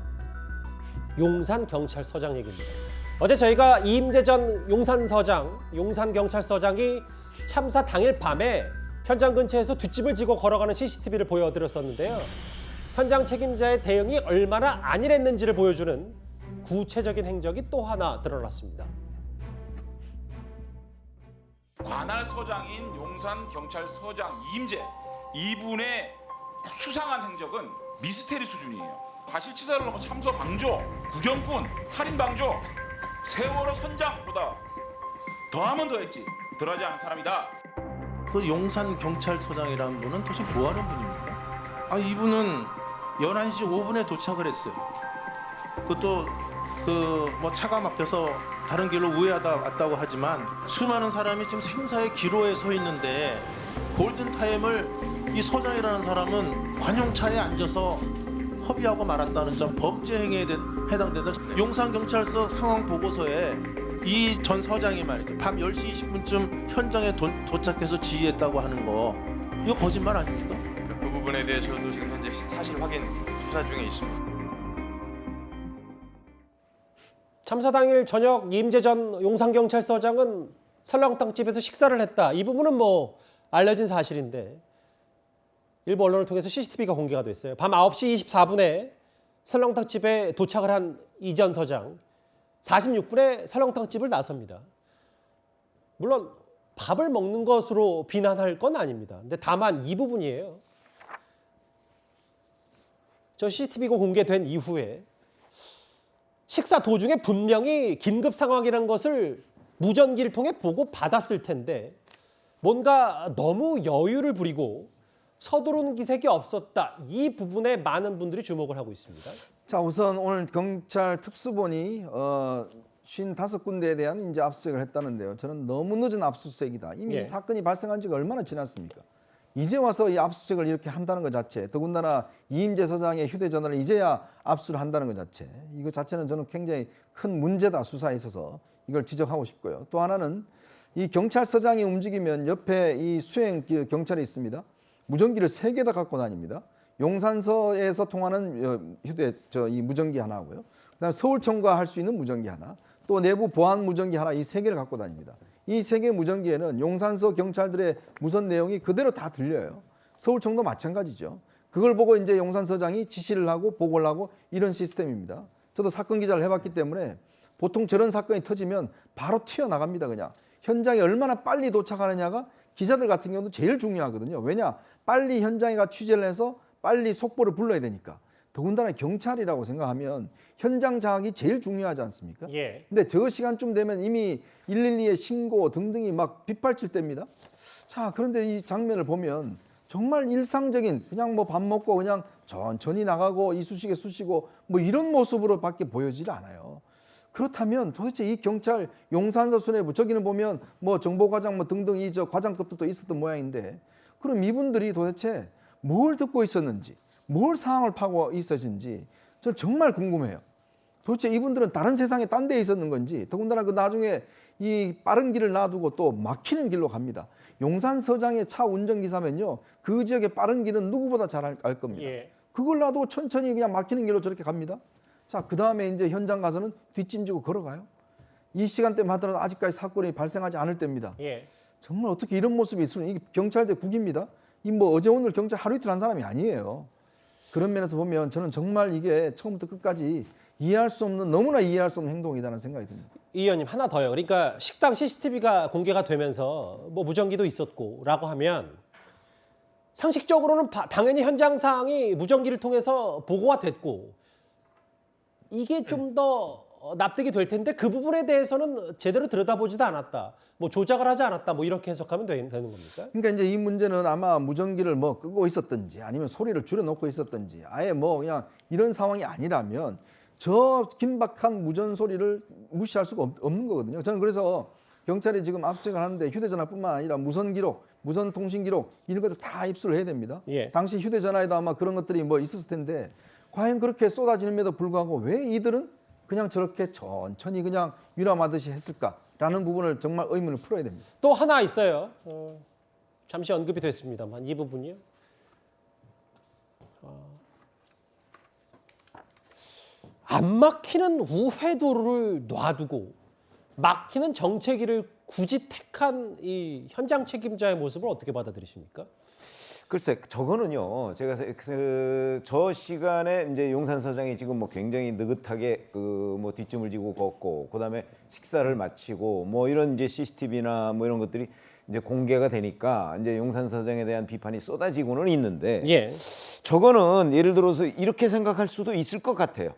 용산경찰서장 얘기입니다. 어제 저희가 이임재 전 용산경찰서장이 참사 당일 밤에 현장 근처에서 뒷짐을 지고 걸어가는 CCTV를 보여드렸었는데요. 현장 책임자의 대응이 얼마나 안일했는지를 보여주는 구체적인 행적이 또 하나 드러났습니다. 관할 서장인 용산경찰서장 이임재 이분의 수상한 행적은 미스테리 수준이에요. 과실치사를 넘어 참소 방조, 구경꾼, 살인 방조, 세월호 선장보다 더하면 더했지 덜하지 않은 사람이다. 그 용산 경찰서장이라는 분은 도대체 뭐 하는 분입니까? 아, 이분은 11시 5분에 도착을 했어요. 그것도 뭐 차가 막혀서 다른 길로 우회하다 왔다고 하지만 수많은 사람이 지금 생사의 기로에 서 있는데 골든타임을 이 서장이라는 사람은 관용차에 앉아서 허비하고 말았다는 점 범죄 행위에 해당된다. 용산경찰서 상황 보고서에 이 전 서장이 말이죠. 밤 10시 20분쯤 현장에 도착해서 지휘했다고 하는 거 이거 거짓말 아닙니까? 그 부분에 대해서도 지금 현재 사실 확인 수사 중에 있습니다. 참사 당일 저녁 이임재 전 용산경찰서장은 설렁탕집에서 식사를 했다. 이 부분은 뭐 알려진 사실인데 일부 언론을 통해서 CCTV가 공개가 됐어요. 밤 9시 24분에 설렁탕집에 도착을 한 이 전 서장 46분에 설렁탕집을 나섭니다. 물론 밥을 먹는 것으로 비난할 건 아닙니다. 근데 다만 이 부분이에요. 저 CCTV가 공개된 이후에 식사 도중에 분명히 긴급 상황이라는 것을 무전기를 통해 보고 받았을 텐데 뭔가 너무 여유를 부리고 서두르는 기색이 없었다. 이 부분에 많은 분들이 주목을 하고 있습니다. 자, 우선 오늘 경찰 특수본이 55군데에 대한 이제 압수수색을 했다는데요. 저는 너무 늦은 압수수색이다. 이미 예. 이 사건이 발생한 지가 얼마나 지났습니까? 이제 와서 이 압수수색을 이렇게 한다는 것 자체, 더군다나 이임재 서장의 휴대전화를 이제야 압수를 한다는 것 자체, 이거 자체는 저는 굉장히 큰 문제다, 수사에 있어서. 이걸 지적하고 싶고요. 또 하나는 이 경찰서장이 움직이면 옆에 이 수행 경찰이 있습니다. 무전기를 3개 다 갖고 다닙니다. 용산서에서 통하는 이 무전기 하나고요. 그다음에 서울청과 할 수 있는 무전기 하나, 또 내부 보안 무전기 하나, 이 3개를 갖고 다닙니다. 이 3개 무전기에는 용산서 경찰들의 무선 내용이 그대로 다 들려요. 서울청도 마찬가지죠. 그걸 보고 이제 용산서장이 지시를 하고 보고를 하고 이런 시스템입니다. 저도 사건 기자를 해봤기 때문에 보통 저런 사건이 터지면 바로 튀어나갑니다. 그냥 현장에 얼마나 빨리 도착하느냐가 기자들 같은 경우도 제일 중요하거든요. 왜냐? 빨리 현장에 가 취재를 해서 빨리 속보를 불러야 되니까. 더군다나 경찰이라고 생각하면 현장 장악이 제일 중요하지 않습니까? 예. 근데 저 시간쯤 되면 이미 112에 신고 등등이 막 빗발칠 때입니다. 자, 그런데 이 장면을 보면 정말 일상적인 그냥 뭐 밥 먹고 그냥 천천히 나가고 이쑤시개 쑤시고 뭐 이런 모습으로밖에 보여지질 않아요. 그렇다면 도대체 이 경찰 용산서 수뇌부 저기는 보면 뭐 정보과장 뭐 등등 이 저 과장급도 또 있었던 모양인데 그럼 이분들이 도대체 뭘 듣고 있었는지, 뭘 상황을 파고 있었는지 저는 정말 궁금해요. 도대체 이분들은 다른 세상에 딴 데에 있었는 건지, 더군다나 그 나중에 이 빠른 길을 놔두고 또 막히는 길로 갑니다. 용산서장의 차 운전기사면요, 그 지역의 빠른 길은 누구보다 잘 알 겁니다. 예. 그걸 놔두고 천천히 그냥 막히는 길로 저렇게 갑니다. 자, 그 다음에 이제 현장 가서는 뒷짐지고 걸어가요. 이 시간대만 하더라도 아직까지 사건이 발생하지 않을 때입니다. 예. 정말 어떻게 이런 모습이 있으면, 이게 경찰대 국입니다. 이 뭐 어제 오늘 경찰 하루 이틀 한 사람이 아니에요. 그런 면에서 보면 저는 정말 이게 처음부터 끝까지 이해할 수 없는, 너무나 이해할 수 없는 행동이라는 생각이 듭니다. 이 의원님 하나 더요. 그러니까 식당 CCTV가 공개가 되면서 뭐 무전기도 있었고라고 하면 상식적으로는 당연히 현장 상황이 무전기를 통해서 보고가 됐고 이게 좀 더 납득이 될 텐데 그 부분에 대해서는 제대로 들여다보지도 않았다. 뭐 조작을 하지 않았다. 뭐 이렇게 해석하면 되는 겁니까? 그러니까 이제 이 문제는 아마 무전기를 뭐 끄고 있었든지 아니면 소리를 줄여놓고 있었든지 아예 뭐 그냥 이런 상황이 아니라면 저 긴박한 무전 소리를 무시할 수가 없는 거거든요. 저는 그래서 경찰이 지금 압수수색을 하는데 휴대전화뿐만 아니라 무선 기록, 무선 통신 기록 이런 것들 다 입수를 해야 됩니다. 예. 당시 휴대전화에도 아마 그런 것들이 뭐 있었을 텐데 과연 그렇게 쏟아지는데도 불구하고 왜 이들은 그냥 저렇게 천천히 그냥 유람하듯이 했을까라는 부분을 정말 의문을 풀어야 됩니다. 또 하나 있어요. 잠시 언급이 됐습니다만 이 부분이요. 안 막히는 우회도로를 놔두고 막히는 정체기를 굳이 택한 이 현장 책임자의 모습을 어떻게 받아들이십니까? 글쎄, 저거는요. 제가 저 시간에 이제 용산서장이 지금 뭐 굉장히 느긋하게 그 뭐 뒷짐을 지고 걷고, 그다음에 식사를 마치고 뭐 이런 이제 CCTV나 뭐 이런 것들이 이제 공개가 되니까 이제 용산서장에 대한 비판이 쏟아지고는 있는데, 예. 저거는 예를 들어서 이렇게 생각할 수도 있을 것 같아요.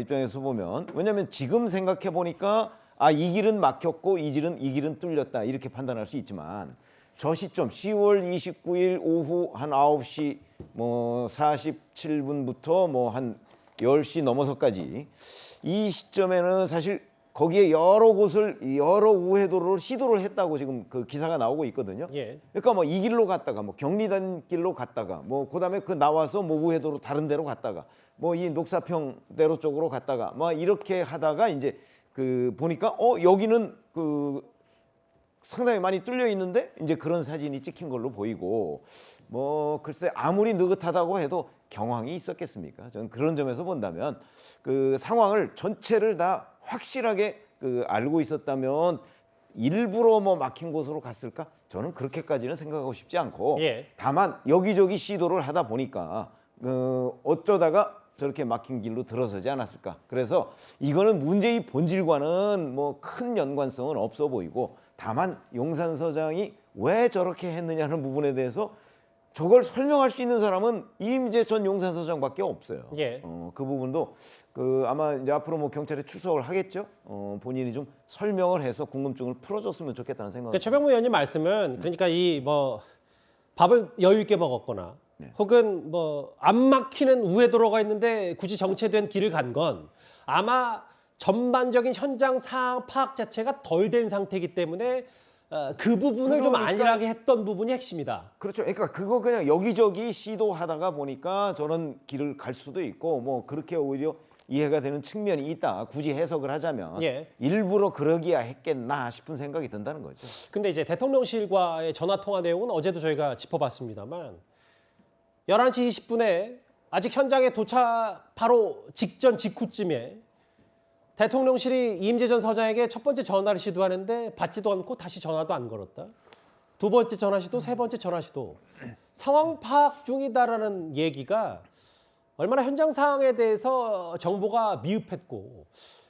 입장에서 보면. 왜냐하면 지금 생각해 보니까 아, 이 길은 막혔고 이 길은 뚫렸다 이렇게 판단할 수 있지만. 저 시점 10월 29일 오후 한 9시 뭐 47분부터 뭐 한 10시 넘어서까지 이 시점에는 사실 거기에 여러 곳을 여러 우회도로를 시도를 했다고 지금 그 기사가 나오고 있거든요. 예. 그러니까 뭐 이 길로 갔다가 뭐 경리단 길로 갔다가 뭐 그다음에 그 나와서 뭐 우회도로 다른 데로 갔다가 뭐 이 녹사평대로 쪽으로 갔다가 뭐 이렇게 하다가 이제 그 보니까 여기는 그 상당히 많이 뚫려 있는데 이제 그런 사진이 찍힌 걸로 보이고, 뭐 글쎄 아무리 느긋하다고 해도 경황이 있었겠습니까? 저는 그런 점에서 본다면 그 상황을 전체를 다 확실하게 그 알고 있었다면 일부러 뭐 막힌 곳으로 갔을까? 저는 그렇게까지는 생각하고 싶지 않고, 예. 다만 여기저기 시도를 하다 보니까 어쩌다가 저렇게 막힌 길로 들어서지 않았을까? 그래서 이거는 문제의 본질과는 뭐 큰 연관성은 없어 보이고, 다만 용산서장이 왜 저렇게 했느냐는 부분에 대해서 저걸 설명할 수 있는 사람은 이임재 전 용산서장밖에 없어요. 예. 그 부분도 그 아마 이제 앞으로 뭐 경찰에 출석을 하겠죠. 본인이 좀 설명을 해서 궁금증을 풀어줬으면 좋겠다는 생각. 그러니까 최병무 의원님 말씀은 그러니까 이 뭐 밥을 여유 있게 먹었거나 혹은 뭐 안 막히는 우회도로가 있는데 굳이 정체된 길을 간 건 아마 전반적인 현장 상황 파악 자체가 덜 된 상태이기 때문에 그 부분을 좀 안일하게 했던 부분이 핵심이다. 그렇죠. 그러니까 그거 그냥 여기저기 시도하다가 보니까 저런 길을 갈 수도 있고 뭐 그렇게 오히려 이해가 되는 측면이 있다. 굳이 해석을 하자면 예. 일부러 그러기야 했겠나 싶은 생각이 든다는 거죠. 근데 이제 대통령실과의 전화 통화 내용은 어제도 저희가 짚어봤습니다만 11시 20분에 아직 현장에 도착 바로 직후쯤에 대통령실이 이임재 전 서장에게 첫 번째 전화를 시도하는데 받지도 않고 다시 전화도 안 걸었다. 두 번째 전화 시도, 세 번째 전화 시도. 상황 파악 중이다라는 얘기가 얼마나 현장 상황에 대해서 정보가 미흡했고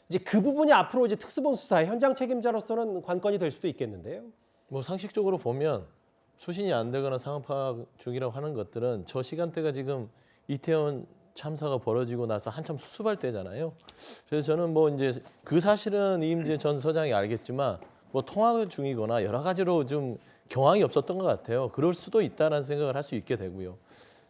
이제 그 부분이 앞으로 이제 특수본 수사의 현장 책임자로서는 관건이 될 수도 있겠는데요. 뭐 상식적으로 보면 수신이 안 되거나 상황 파악 중이라고 하는 것들은 저 시간대가 지금 이태원 참사가 벌어지고 나서 한참 수습할 때잖아요. 그래서 저는 뭐 이제 그 사실은 이임재 전 서장이 알겠지만 뭐 통화 중이거나 여러 가지로 좀 경황이 없었던 것 같아요. 그럴 수도 있다라는 생각을 할 수 있게 되고요.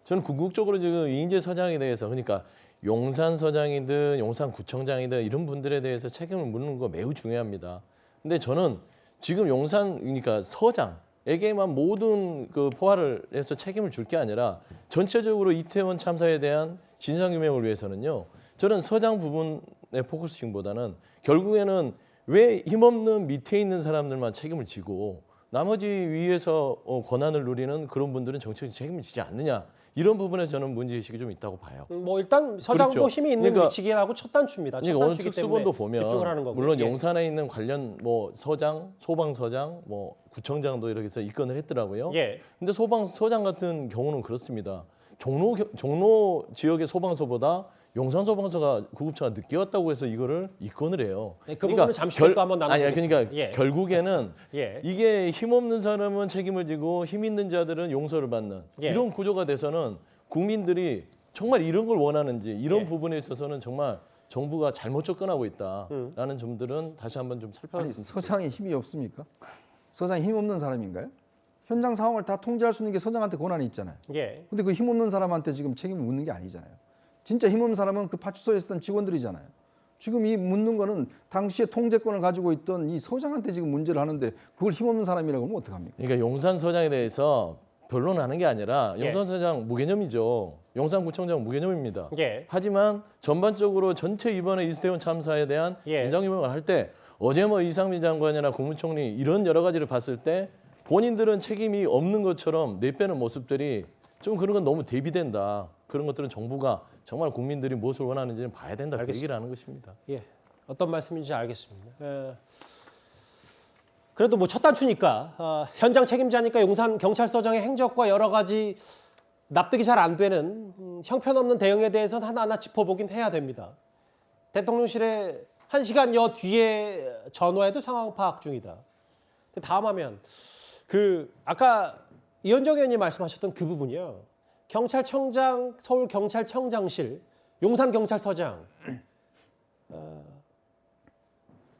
저는 궁극적으로 지금 이임재 서장에 대해서 그러니까 용산서장이든 용산구청장이든 이런 분들에 대해서 책임을 묻는 거 매우 중요합니다. 근데 저는 지금 용산 그러니까 서장에 에게만 모든 그 포괄을 해서 책임을 줄 게 아니라 전체적으로 이태원 참사에 대한 진상규명을 위해서는요. 저는 서장 부분의 포커싱보다는 결국에는 왜 힘없는 밑에 있는 사람들만 책임을 지고 나머지 위에서 권한을 누리는 그런 분들은 정책적 책임을 지지 않느냐. 이런 부분에서 저는 문제의식이 좀 있다고 봐요. 뭐 일단 서장도 그렇죠. 힘이 있는 그러니까 위치기하고 첫 단추입니다. 첫 그러니까 어느 단추이기 때문에 특수본도 보면 집중을 하는 거고요. 물론 예. 용산에 있는 관련 뭐 서장, 소방서장, 뭐 구청장도 이렇게 해서 입건을 했더라고요. 예. 근데 소방서장 같은 경우는 그렇습니다. 종로 지역의 소방서보다 용산 소방서가 구급차가 늦게 왔다고 해서 이거를 입건을 해요. 네, 그 부분은 잠시 후에 또 한번 나눠보겠습니다. 아니, 그러니까 예. 결국에는 예. 이게 힘없는 사람은 책임을 지고 힘 있는 자들은 용서를 받는 예. 이런 구조가 돼서는 국민들이 정말 이런 걸 원하는지 이런 예. 부분에 있어서는 정말 정부가 잘못 접근하고 있다라는 점들은 다시 한번 좀 아니, 살펴봤으면 좋겠습니다. 서장에 힘이 없습니까? 서장이 힘 없는 사람인가요? 현장 상황을 다 통제할 수 있는 게 서장한테 권한이 있잖아요. 예. 근데 그 힘없는 사람한테 지금 책임을 묻는 게 아니잖아요. 진짜 힘없는 사람은 그 파출소에 있었던 직원들이잖아요. 지금 이 묻는 거는 당시에 통제권을 가지고 있던 이 서장한테 지금 문제를 하는데 그걸 힘없는 사람이라고 하면 어떡합니까? 그러니까 용산 서장에 대해서 변론하는 게 아니라 예. 용산 서장 무개념이죠. 용산구청장 무개념입니다. 예. 하지만 전반적으로 전체 이번에 이태원 참사에 대한 예. 진상규명을 할 때 어제 뭐 이상민 장관이나 국무총리 이런 여러 가지를 봤을 때 본인들은 책임이 없는 것처럼 내빼는 모습들이 좀 그런 건 너무 대비된다. 그런 것들은 정부가 정말 국민들이 무엇을 원하는지는 봐야 된다. 그 얘기를 하는 것입니다. 예. 어떤 말씀인지 알겠습니다. 그래도 뭐 첫 단추니까 현장 책임자니까 용산 경찰서장의 행적과 여러 가지 납득이 잘 안 되는 형편없는 대응에 대해서는 하나하나 짚어보긴 해야 됩니다. 대통령실에 1시간여 뒤에 전화해도 상황 파악 중이다. 다음 화면 아까 이현정 의원님 말씀하셨던 그 부분이요. 경찰청장, 서울경찰청장실, 용산경찰서장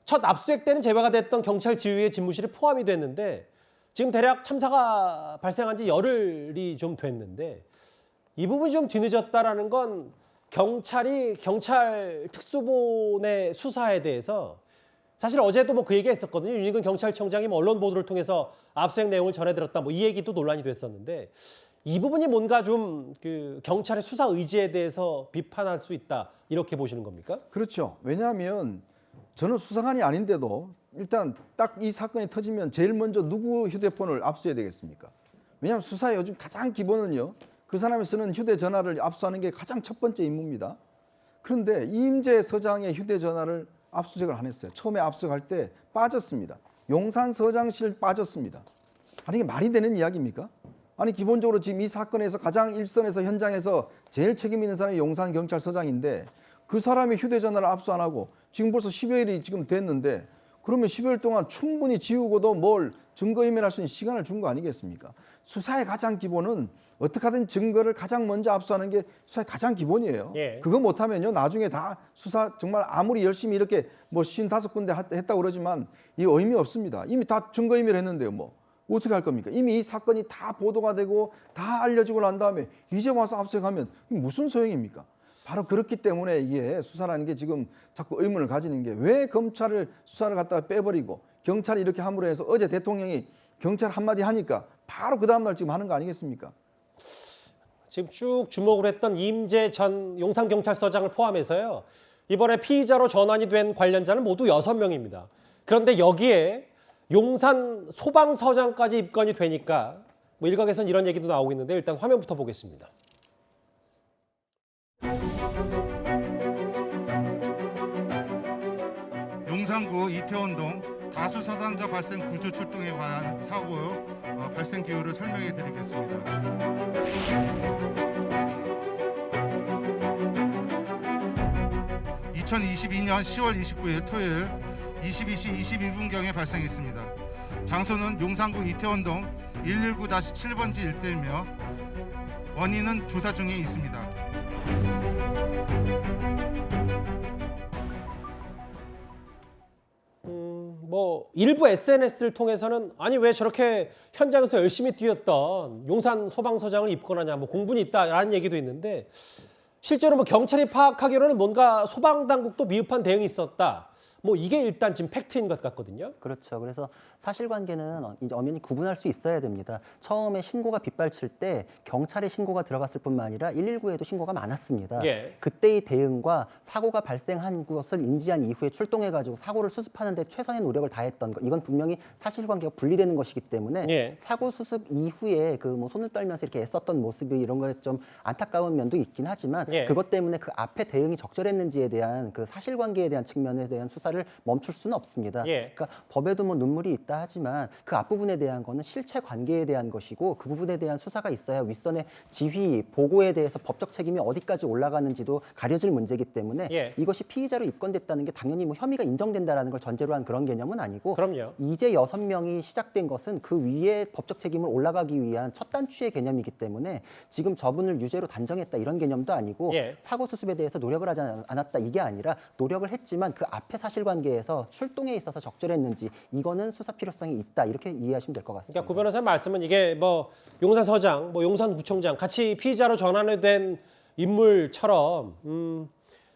첫 압수수색 때는 제외가 됐던 경찰 지휘의 집무실이 포함이 됐는데 지금 대략 참사가 발생한 지 열흘이 좀 됐는데 이 부분이 좀 뒤늦었다라는 건 경찰 특수본의 수사에 대해서 사실 어제도 뭐 그 얘기 했었거든요. 윤익은 경찰청장이 뭐 언론 보도를 통해서 압수수색 내용을 전해들었다. 뭐 이 얘기도 논란이 됐었는데 이 부분이 뭔가 좀 그 경찰의 수사 의지에 대해서 비판할 수 있다. 이렇게 보시는 겁니까? 그렇죠. 왜냐하면 저는 수사관이 아닌데도 일단 딱 이 사건이 터지면 제일 먼저 누구 휴대폰을 압수해야 되겠습니까? 왜냐하면 수사에 요즘 가장 기본은요. 그 사람이 쓰는 휴대전화를 압수하는 게 가장 첫 번째 임무입니다. 그런데 이임재 서장의 휴대전화를 압수수색을 안 했어요. 처음에 압수할 때 빠졌습니다. 용산 서장실 빠졌습니다. 아니 이게 말이 되는 이야기입니까? 아니 기본적으로 지금 이 사건에서 가장 일선에서 현장에서 제일 책임 있는 사람이 용산 경찰서장인데 그 사람이 휴대전화를 압수 안 하고 지금 벌써 10여일이 지금 됐는데 그러면 10여일 동안 충분히 지우고도 뭘 증거인멸할 수 있는 시간을 준 거 아니겠습니까? 수사의 가장 기본은 어떻게 하든 증거를 가장 먼저 압수하는 게 수사의 가장 기본이에요. 예. 그거 못하면요 나중에 다 수사 정말 아무리 열심히 이렇게 뭐 55군데 했다고 그러지만 이게 의미 없습니다. 이미 다 증거인멸했는데요 뭐. 어떻게 할 겁니까? 이미 이 사건이 다 보도가 되고 다 알려지고 난 다음에 이제 와서 압수하면 무슨 소용입니까? 바로 그렇기 때문에 이게 수사라는 게 지금 자꾸 의문을 가지는 게 왜 검찰을 수사를 갖다가 빼버리고 경찰이 이렇게 함으로 해서 어제 대통령이 경찰 한마디 하니까 바로 그 다음날 지금 하는 거 아니겠습니까? 지금 쭉 주목을 했던 이임재 전 용산경찰서장을 포함해서요. 이번에 피의자로 전환이 된 관련자는 모두 6명입니다. 그런데 여기에 용산 소방서장까지 입건이 되니까 뭐 일각에서는 이런 얘기도 나오고 있는데 일단 화면부터 보겠습니다. 용산구 이태원동 다수사상자 발생 구조 출동에 관한 사고 발생 기후를 설명해 드리겠습니다. 2022년 10월 29일 토요일 22시 22분경에 발생했습니다. 장소는 용산구 이태원동 119-7번지 일대이며 원인은 조사 중에 있습니다. 뭐 일부 SNS를 통해서는 아니 왜 저렇게 현장에서 열심히 뛰었던 용산 소방서장을 입건하냐 뭐 공분이 있다라는 얘기도 있는데 실제로 뭐 경찰이 파악하기로는 뭔가 소방당국도 미흡한 대응이 있었다. 뭐 이게 일단 지금 팩트인 것 같거든요. 그렇죠. 그래서 사실관계는 이제 엄연히 구분할 수 있어야 됩니다. 처음에 신고가 빗발칠 때 경찰에 신고가 들어갔을 뿐만 아니라 119에도 신고가 많았습니다. 예. 그때의 대응과 사고가 발생한 것을 인지한 이후에 출동해가지고 사고를 수습하는 데 최선의 노력을 다했던 것, 이건 분명히 사실관계가 분리되는 것이기 때문에 예. 사고 수습 이후에 그 뭐 손을 떨면서 이렇게 애썼던 모습이 이런 거에 좀 안타까운 면도 있긴 하지만 예. 그것 때문에 그 앞에 대응이 적절했는지에 대한 그 사실관계에 대한 측면에 대한 수사를 멈출 수는 없습니다. 예. 그러니까 법에도 뭐 눈물이 있다 하지만 그 앞부분에 대한 거는 실체 관계에 대한 것이고 그 부분에 대한 수사가 있어야 윗선의 지휘, 보고에 대해서 법적 책임이 어디까지 올라가는지도 가려질 문제이기 때문에 예. 이것이 피의자로 입건됐다는 게 당연히 뭐 혐의가 인정된다라는 걸 전제로 한 그런 개념은 아니고 그럼요. 이제 6명이 시작된 것은 그 위에 법적 책임을 올라가기 위한 첫 단추의 개념이기 때문에 지금 저분을 유죄로 단정했다 이런 개념도 아니고 예. 사고 수습에 대해서 노력을 하지 않았다 이게 아니라 노력을 했지만 그 앞에 사실관계에서 출동에 있어서 적절했는지 이거는 수사 필요성이 있다 이렇게 이해하시면 될 것 같습니다. 그러니까 구 변호사의 말씀은 이게 뭐 용산서장, 뭐 용산구청장 같이 피의자로 전환된 인물처럼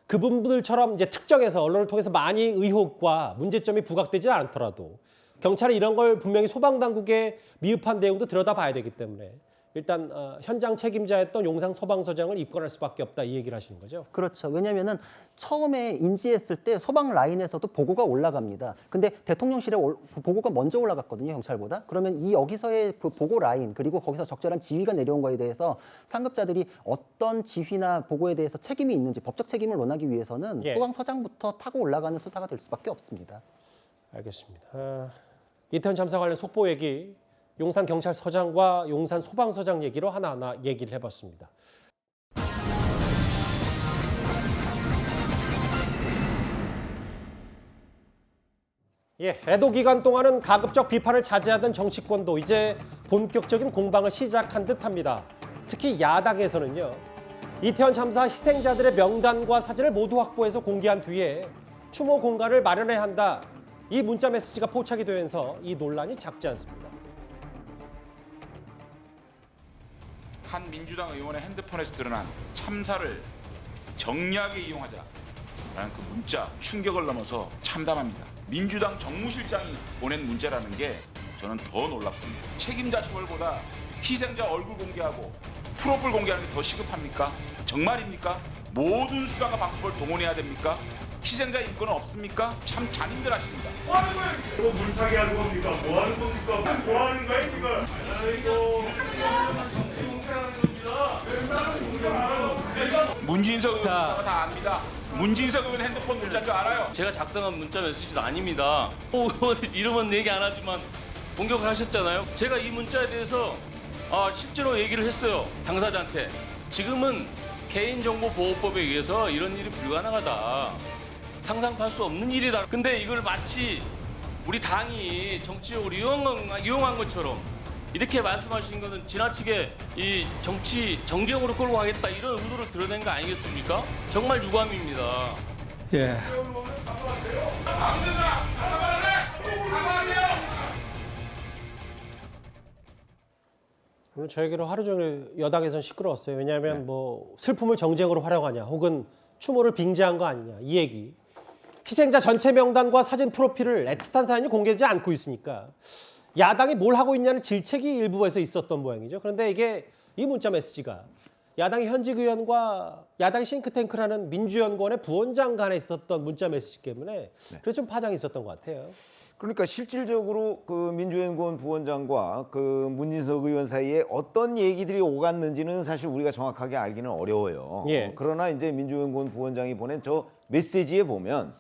그분들처럼 이제 특정해서 언론을 통해서 많이 의혹과 문제점이 부각되지 않더라도 경찰이 이런 걸 분명히 소방당국의 미흡한 대응도 들여다봐야 되기 때문에 일단 현장 책임자였던 용산 소방서장을 입건할 수밖에 없다 이 얘기를 하시는 거죠? 그렇죠. 왜냐하면은 처음에 인지했을 때 소방 라인에서도 보고가 올라갑니다. 근데 대통령실에 보고가 먼저 올라갔거든요, 경찰보다. 그러면 이 여기서의 그 보고 라인 그리고 거기서 적절한 지휘가 내려온 거에 대해서 상급자들이 어떤 지휘나 보고에 대해서 책임이 있는지 법적 책임을 논하기 위해서는 예. 소방서장부터 타고 올라가는 수사가 될 수밖에 없습니다. 알겠습니다. 이태원 참사 관련 속보 얘기 용산경찰서장과 용산소방서장 얘기로 하나하나 얘기를 해봤습니다. 예, 애도 기간 동안은 가급적 비판을 자제하던 정치권도 이제 본격적인 공방을 시작한 듯합니다. 특히 야당에서는요. 이태원 참사 희생자들의 명단과 사진을 모두 확보해서 공개한 뒤에 추모 공간을 마련해야 한다. 이 문자 메시지가 포착이 되면서 이 논란이 작지 않습니다. 한 민주당 의원의 핸드폰에서 드러난 참사를 정략에 이용하자라는 그 문자 충격을 넘어서 참담합니다. 민주당 정무실장이 보낸 문자라는 게 저는 더 놀랍습니다. 책임자 처벌보다 희생자 얼굴 공개하고 프로필 공개하는 게 더 시급합니까? 정말입니까? 모든 수단과 방법을 동원해야 됩니까? 희생자 인권은 없습니까? 참 잔인들 하십니다. 뭐 하는 거예요? 뭐 물타기 하는 겁니까? 뭐 하는 겁니까? 뭐 하는 거예요 지금? 문진석 의원 다 압니다. 문진석 의원 핸드폰 문자인 줄 알아요? 제가 작성한 문자 메시지도 아닙니다. 이름은 얘기 안 하지만 공격을 하셨잖아요. 제가 이 문자에 대해서 실제로 얘기를 했어요. 당사자한테. 지금은 개인정보보호법에 의해서 이런 일이 불가능하다. 상상할 수 없는 일이다. 근데 이걸 마치 우리 당이 정치적으로 이용한 것처럼 이렇게 말씀하시는 것은 지나치게 이 정쟁으로 끌고 가겠다 이런 의도를 드러낸 거 아니겠습니까? 정말 유감입니다. 예. 오늘 저에게로 하루 종일 여당에서는 시끄러웠어요. 왜냐하면 뭐 슬픔을 정쟁으로 활용하냐 혹은 추모를 빙자한 거 아니냐 이 얘기. 희생자 전체 명단과 사진 프로필을 애틋한 사연이 공개되지 않고 있으니까 야당이 뭘 하고 있냐는 질책이 일부에서 있었던 모양이죠. 그런데 이게 이 문자 메시지가 야당의 현직 의원과 야당 싱크탱크라는 민주연구원의 부원장 간에 있었던 문자 메시지 때문에 그래서 좀 파장이 있었던 것 같아요. 그러니까 실질적으로 그 민주연구원 부원장과 그 문진석 의원 사이에 어떤 얘기들이 오갔는지는 사실 우리가 정확하게 알기는 어려워요. 예. 그러나 이제 민주연구원 부원장이 보낸 저 메시지에 보면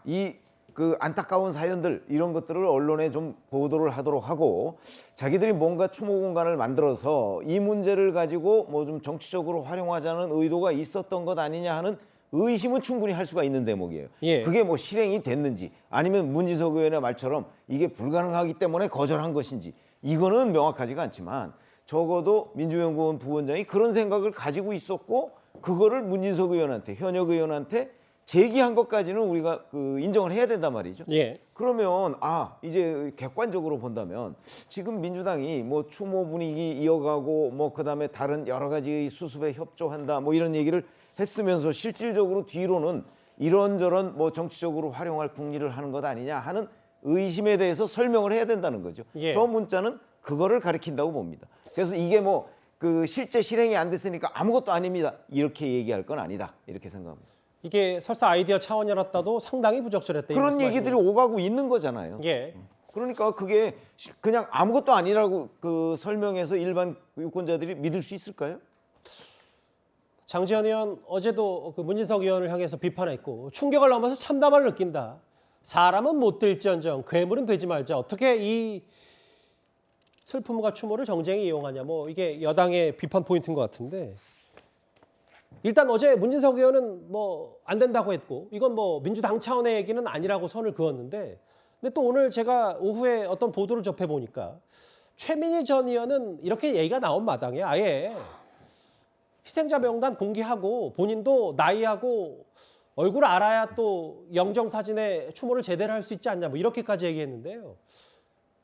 이 그 안타까운 사연들 이런 것들을 언론에 좀 보도를 하도록 하고 자기들이 뭔가 추모 공간을 만들어서 이 문제를 가지고 뭐 좀 정치적으로 활용하자는 의도가 있었던 것 아니냐 하는 의심은 충분히 할 수가 있는 대목이에요. 예. 그게 뭐 실행이 됐는지 아니면 문진석 의원의 말처럼 이게 불가능하기 때문에 거절한 것인지 이거는 명확하지가 않지만 적어도 민주연구원 부원장이 그런 생각을 가지고 있었고 그거를 문진석 의원한테 현역 의원한테 제기한 것까지는 우리가 그 인정을 해야 된단 말이죠. 예. 그러면 이제 객관적으로 본다면 지금 민주당이 뭐 추모 분위기 이어가고 뭐 그다음에 다른 여러 가지 수습에 협조한다 뭐 이런 얘기를 했으면서 실질적으로 뒤로는 이런저런 뭐 정치적으로 활용할 궁리를 하는 것 아니냐 하는 의심에 대해서 설명을 해야 된다는 거죠. 예. 저 문자는 그거를 가리킨다고 봅니다. 그래서 이게 뭐 그 실제 실행이 안 됐으니까 아무것도 아닙니다. 이렇게 얘기할 건 아니다. 이렇게 생각합니다. 이게 설사 아이디어 차원이었다도 상당히 부적절했다. 그런 얘기들이 오가고 있는 거잖아요. 예. 그러니까 그게 그냥 아무것도 아니라고 그 설명해서 일반 유권자들이 믿을 수 있을까요? 장지현 의원 어제도 그 문진석 의원을 향해서 비판했고 충격을 넘어서 참담함을 느낀다. 사람은 못 될지언정 괴물은 되지 말자. 어떻게 이 슬픔과 추모를 정쟁에 이용하냐. 뭐 이게 여당의 비판 포인트인 것 같은데 일단 어제 문진석 의원은 뭐 안 된다고 했고 이건 뭐 민주당 차원의 얘기는 아니라고 선을 그었는데 근데 또 오늘 제가 오후에 어떤 보도를 접해 보니까 최민희 전 의원은 이렇게 얘기가 나온 마당에 아예 희생자 명단 공개하고 본인도 나이하고 얼굴 알아야 또 영정사진에 추모를 제대로 할 수 있지 않냐 뭐 이렇게까지 얘기했는데요.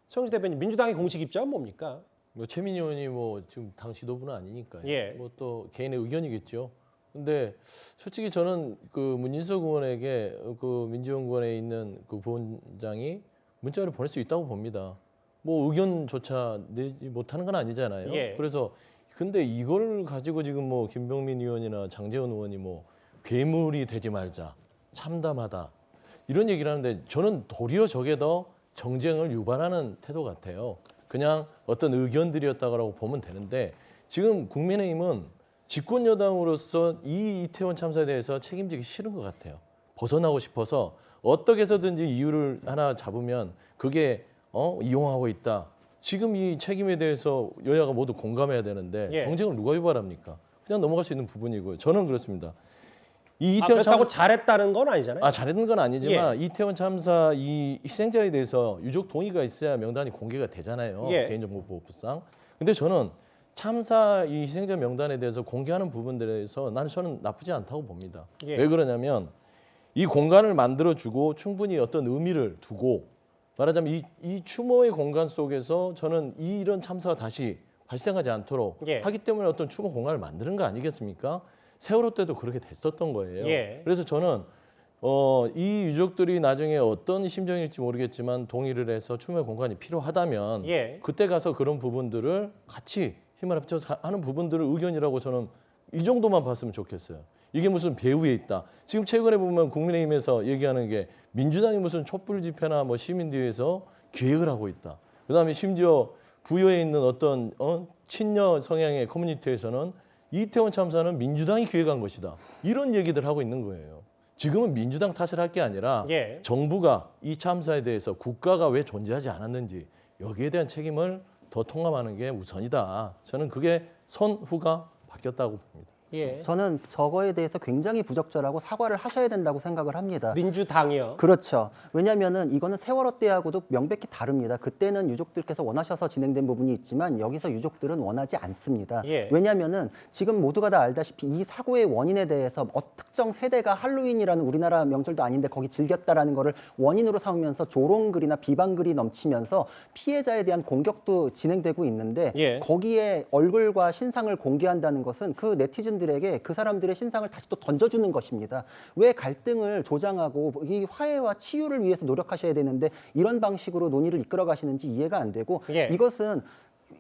성지 대변인 민주당의 공식 입장은 뭡니까? 뭐 최민희 의원이 뭐 지금 당 지도부는 아니니까요. 예. 뭐 또 개인의 의견이겠죠. 근데 솔직히 저는 그 문진석 의원에게 그 민주연구원에 있는 그 부원장이 문자를 보낼 수 있다고 봅니다. 뭐 의견조차 내지 못하는 건 아니잖아요. 예. 그래서 근데 이걸 가지고 지금 뭐 김병민 의원이나 장제원 의원이 뭐 괴물이 되지 말자, 참담하다 이런 얘기를 하는데 저는 도리어 저게 더 정쟁을 유발하는 태도 같아요. 그냥 어떤 의견들이었다고 보면 되는데 지금 국민의힘은 집권 여당으로서 이 이태원 참사에 대해서 책임지기 싫은 것 같아요. 벗어나고 싶어서 어떻게 해서든지 이유를 하나 잡으면 그게 이용하고 있다. 지금 이 책임에 대해서 여야가 모두 공감해야 되는데 예. 정쟁을 누가 유발합니까? 그냥 넘어갈 수 있는 부분이고요. 저는 그렇습니다. 이 그렇다고 잘했다는 건 아니잖아요. 잘했는 건 아니지만 이태원 참사 이 희생자에 대해서 유족 동의가 있어야 명단이 공개가 되잖아요. 예. 개인정보보호법상. 근데 저는 참사 이 희생자 명단에 대해서 공개하는 부분들에 대해서 저는 나쁘지 않다고 봅니다. 예. 왜 그러냐면 이 공간을 만들어주고 충분히 어떤 의미를 두고 말하자면 이 추모의 공간 속에서 저는 이런 참사가 다시 발생하지 않도록 예. 하기 때문에 어떤 추모 공간을 만드는 거 아니겠습니까? 세월호 때도 그렇게 됐었던 거예요. 예. 그래서 저는 이 유족들이 나중에 어떤 심정일지 모르겠지만 동의를 해서 추모의 공간이 필요하다면 예. 그때 가서 그런 부분들을 같이 힘을 합쳐서 하는 부분들을 의견이라고 저는 이 정도만 봤으면 좋겠어요. 이게 무슨 배후에 있다. 지금 최근에 보면 국민의힘에서 얘기하는 게 민주당이 무슨 촛불 집회나 뭐 시민대회에서 기획을 하고 있다. 그다음에 심지어 부여에 있는 어떤 친여 성향의 커뮤니티에서는 이태원 참사는 민주당이 기획한 것이다. 이런 얘기들 하고 있는 거예요. 지금은 민주당 탓을 할 게 아니라 예. 정부가 이 참사에 대해서 국가가 왜 존재하지 않았는지 여기에 대한 책임을 더 통감하는 게 우선이다. 저는 그게 선후가 바뀌었다고 봅니다. 예. 저는 저거에 대해서 굉장히 부적절하고 사과를 하셔야 된다고 생각을 합니다. 민주당이요. 그렇죠. 왜냐하면은 이거는 세월호 때하고도 명백히 다릅니다. 그때는 유족들께서 원하셔서 진행된 부분이 있지만 여기서 유족들은 원하지 않습니다. 예. 왜냐하면은 지금 모두가 다 알다시피 이 사고의 원인에 대해서 특정 세대가 할로윈이라는 우리나라 명절도 아닌데 거기 즐겼다라는 거를 원인으로 삼으면서 조롱글이나 비방글이 넘치면서 피해자에 대한 공격도 진행되고 있는데 예. 거기에 얼굴과 신상을 공개한다는 것은 그 네티즌 들에게 그 사람들의 신상을 다시 또 던져주는 것입니다. 왜 갈등을 조장하고 이 화해와 치유를 위해서 노력하셔야 되는데 이런 방식으로 논의를 이끌어 가시는지 이해가 안 되고 예. 이것은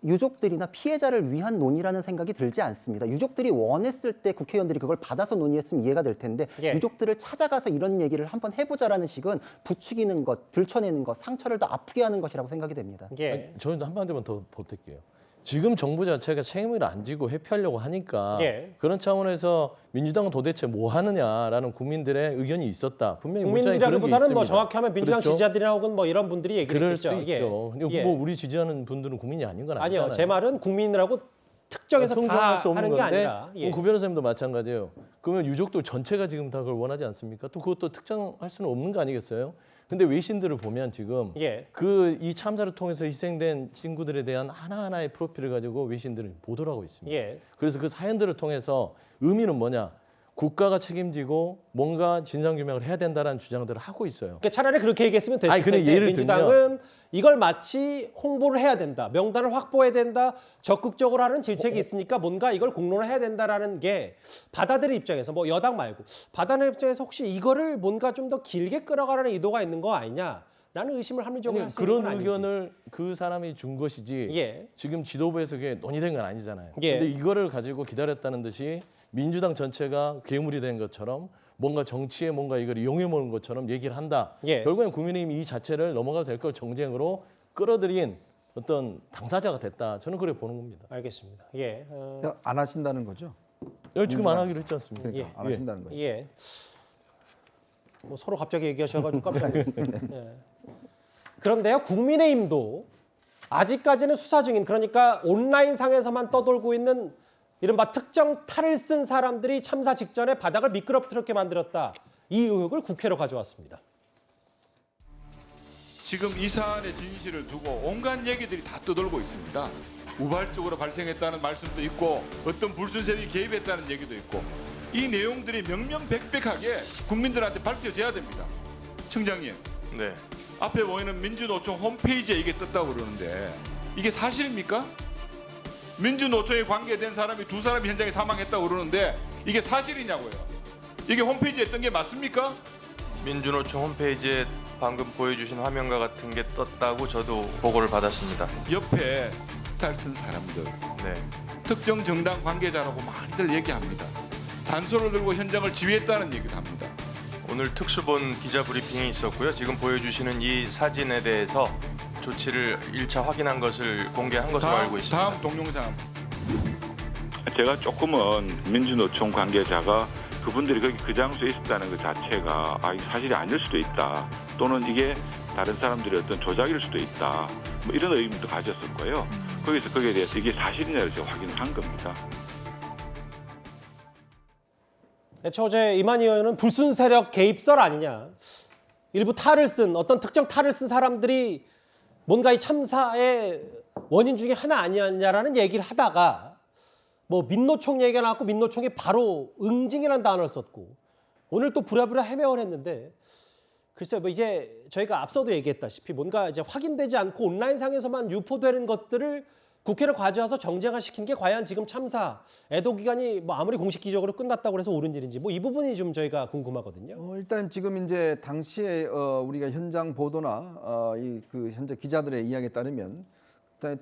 유족들이나 피해자를 위한 논의라는 생각이 들지 않습니다. 유족들이 원했을 때 국회의원들이 그걸 받아서 논의했으면 이해가 될 텐데 예. 유족들을 찾아가서 이런 얘기를 한번 해보자라는 식은 부추기는 것, 들춰내는 것, 상처를 더 아프게 하는 것이라고 생각이 됩니다. 예. 저는 한마디만 더 보탤게요. 지금 정부 자체가 책임을 안 지고 회피하려고 하니까 예. 그런 차원에서 민주당은 도대체 뭐 하느냐라는 국민들의 의견이 있었다. 분명히 문자에 그런 게 국민이라기보다는 있습니다. 뭐 정확히 하면 민주당 그렇죠? 지지자들이나 혹은 뭐 이런 분들이 얘기를 그럴 했겠죠. 수 있죠. 예. 뭐 우리 지지하는 분들은 국민이 아닌 건 아니잖아요. 아니요. 제 말은 국민이라고 특정해서 다 통정할 수 없는 하는 게 건데 아니라. 예. 그 변호사님도 마찬가지예요. 그러면 유족들 전체가 지금 다 그걸 원하지 않습니까? 또 그것도 특정할 수는 없는 거 아니겠어요? 근데 외신들을 보면 지금 예. 이 참사를 통해서 희생된 친구들에 대한 하나하나의 프로필을 가지고 외신들은 보도를 하고 있습니다. 예. 그래서 그 사연들을 통해서 의미는 뭐냐? 국가가 책임지고 뭔가 진상규명을 해야 된다는 주장들을 하고 있어요. 그러니까 차라리 그렇게 얘기했으면 됐을 아니, 근데 텐데 예를 민주당은 이걸 마치 홍보를 해야 된다, 명단을 확보해야 된다, 적극적으로 하는 질책이 있으니까 뭔가 이걸 공론화 해야 된다라는 게 받아들일 입장에서 뭐 여당 말고 받아들일 입장에서 혹시 이거를 뭔가 좀 더 길게 끌어가라는 의도가 있는 거 아니냐라는 의심을 합리적으로 할 수 있는 그런 건 아닌지. 의견을 그 사람이 준 것이지 예. 지금 지도부에서 그게 논의된 건 아니잖아요. 예. 근데 이거를 가지고 기다렸다는 듯이 민주당 전체가 괴물이 된 것처럼 뭔가 정치에 뭔가 이걸 이용해 먹는 것처럼 얘기를 한다. 예. 결국엔 국민의힘이 이 자체를 넘어가도 될 걸 정쟁으로 끌어들인 어떤 당사자가 됐다. 저는 그렇게 보는 겁니다. 알겠습니다. 예. 안 하신다는 거죠? 지금 안 하기로 했지 않습니까? 그러니까 안 하신다는 거죠. 예. 뭐 서로 갑자기 얘기하셔가지고 깜짝 놀랐어요. 예. 그런데요, 국민의힘도 아직까지는 수사 중인, 그러니까 온라인 상에서만 떠돌고 있는 이른바 특정 탈을 쓴 사람들이 참사 직전에 바닥을 미끄럽게 만들었다. 이 의혹을 국회로 가져왔습니다. 지금 이 사안의 진실을 두고 온갖 얘기들이 다 떠돌고 있습니다. 우발적으로 발생했다는 말씀도 있고 어떤 불순 세력이 개입했다는 얘기도 있고 이 내용들이 명명백백하게 국민들한테 밝혀져야 됩니다. 청장님, 네. 앞에 보이는 민주노총 홈페이지에 이게 떴다고 그러는데 이게 사실입니까? 민주노총에 관계된 사람이 2사람이 현장에 사망했다고 그러는데 이게 사실이냐고요. 이게 홈페이지에 뜬 게 맞습니까? 민주노총 홈페이지에 방금 보여주신 화면과 같은 게 떴다고 저도 보고를 받았습니다. 옆에 탈 쓴 사람들, 네. 특정 정당 관계자라고 많이들 얘기합니다. 단서를 들고 현장을 지휘했다는 얘기를 합니다. 오늘 특수본 기자 브리핑이 있었고요. 지금 보여주시는 이 사진에 대해서 조치를 1차 확인한 것을 공개한 것으로 알고 있습니다. 다음 동영상. 제가 조금은 민주노총 관계자가 그분들이 거기 그 장소에 있었다는 것 자체가 이게 사실이 아닐 수도 있다. 또는 이게 다른 사람들의 어떤 조작일 수도 있다. 뭐 이런 의문도 가졌었고요. 거기서 거기에 대해서 이게 사실이냐를 제가 확인을 한 겁니다. 어제 이만희 의원은 불순 세력 개입설 아니냐. 일부 탈을 쓴 어떤 특정 탈을 쓴 사람들이 뭔가 이 참사의 원인 중에 하나 아니었냐라는 얘기를 하다가 뭐 민노총 얘기가 나왔고 민노총이 바로 응징이라는 단어를 썼고 오늘 또 부랴부랴 해명을 했는데 글쎄요, 뭐 이제 저희가 앞서도 얘기했다시피 뭔가 이제 확인되지 않고 온라인상에서만 유포되는 것들을 국회를 가져와서 정쟁화시킨 게 과연 지금 참사 애도 기간이 뭐 아무리 공식기적으로 끝났다고 해서 옳은 일인지 뭐 이 부분이 좀 저희가 궁금하거든요. 일단 지금 이제 당시에 우리가 현장 보도나 그 현재 기자들의 이야기에 따르면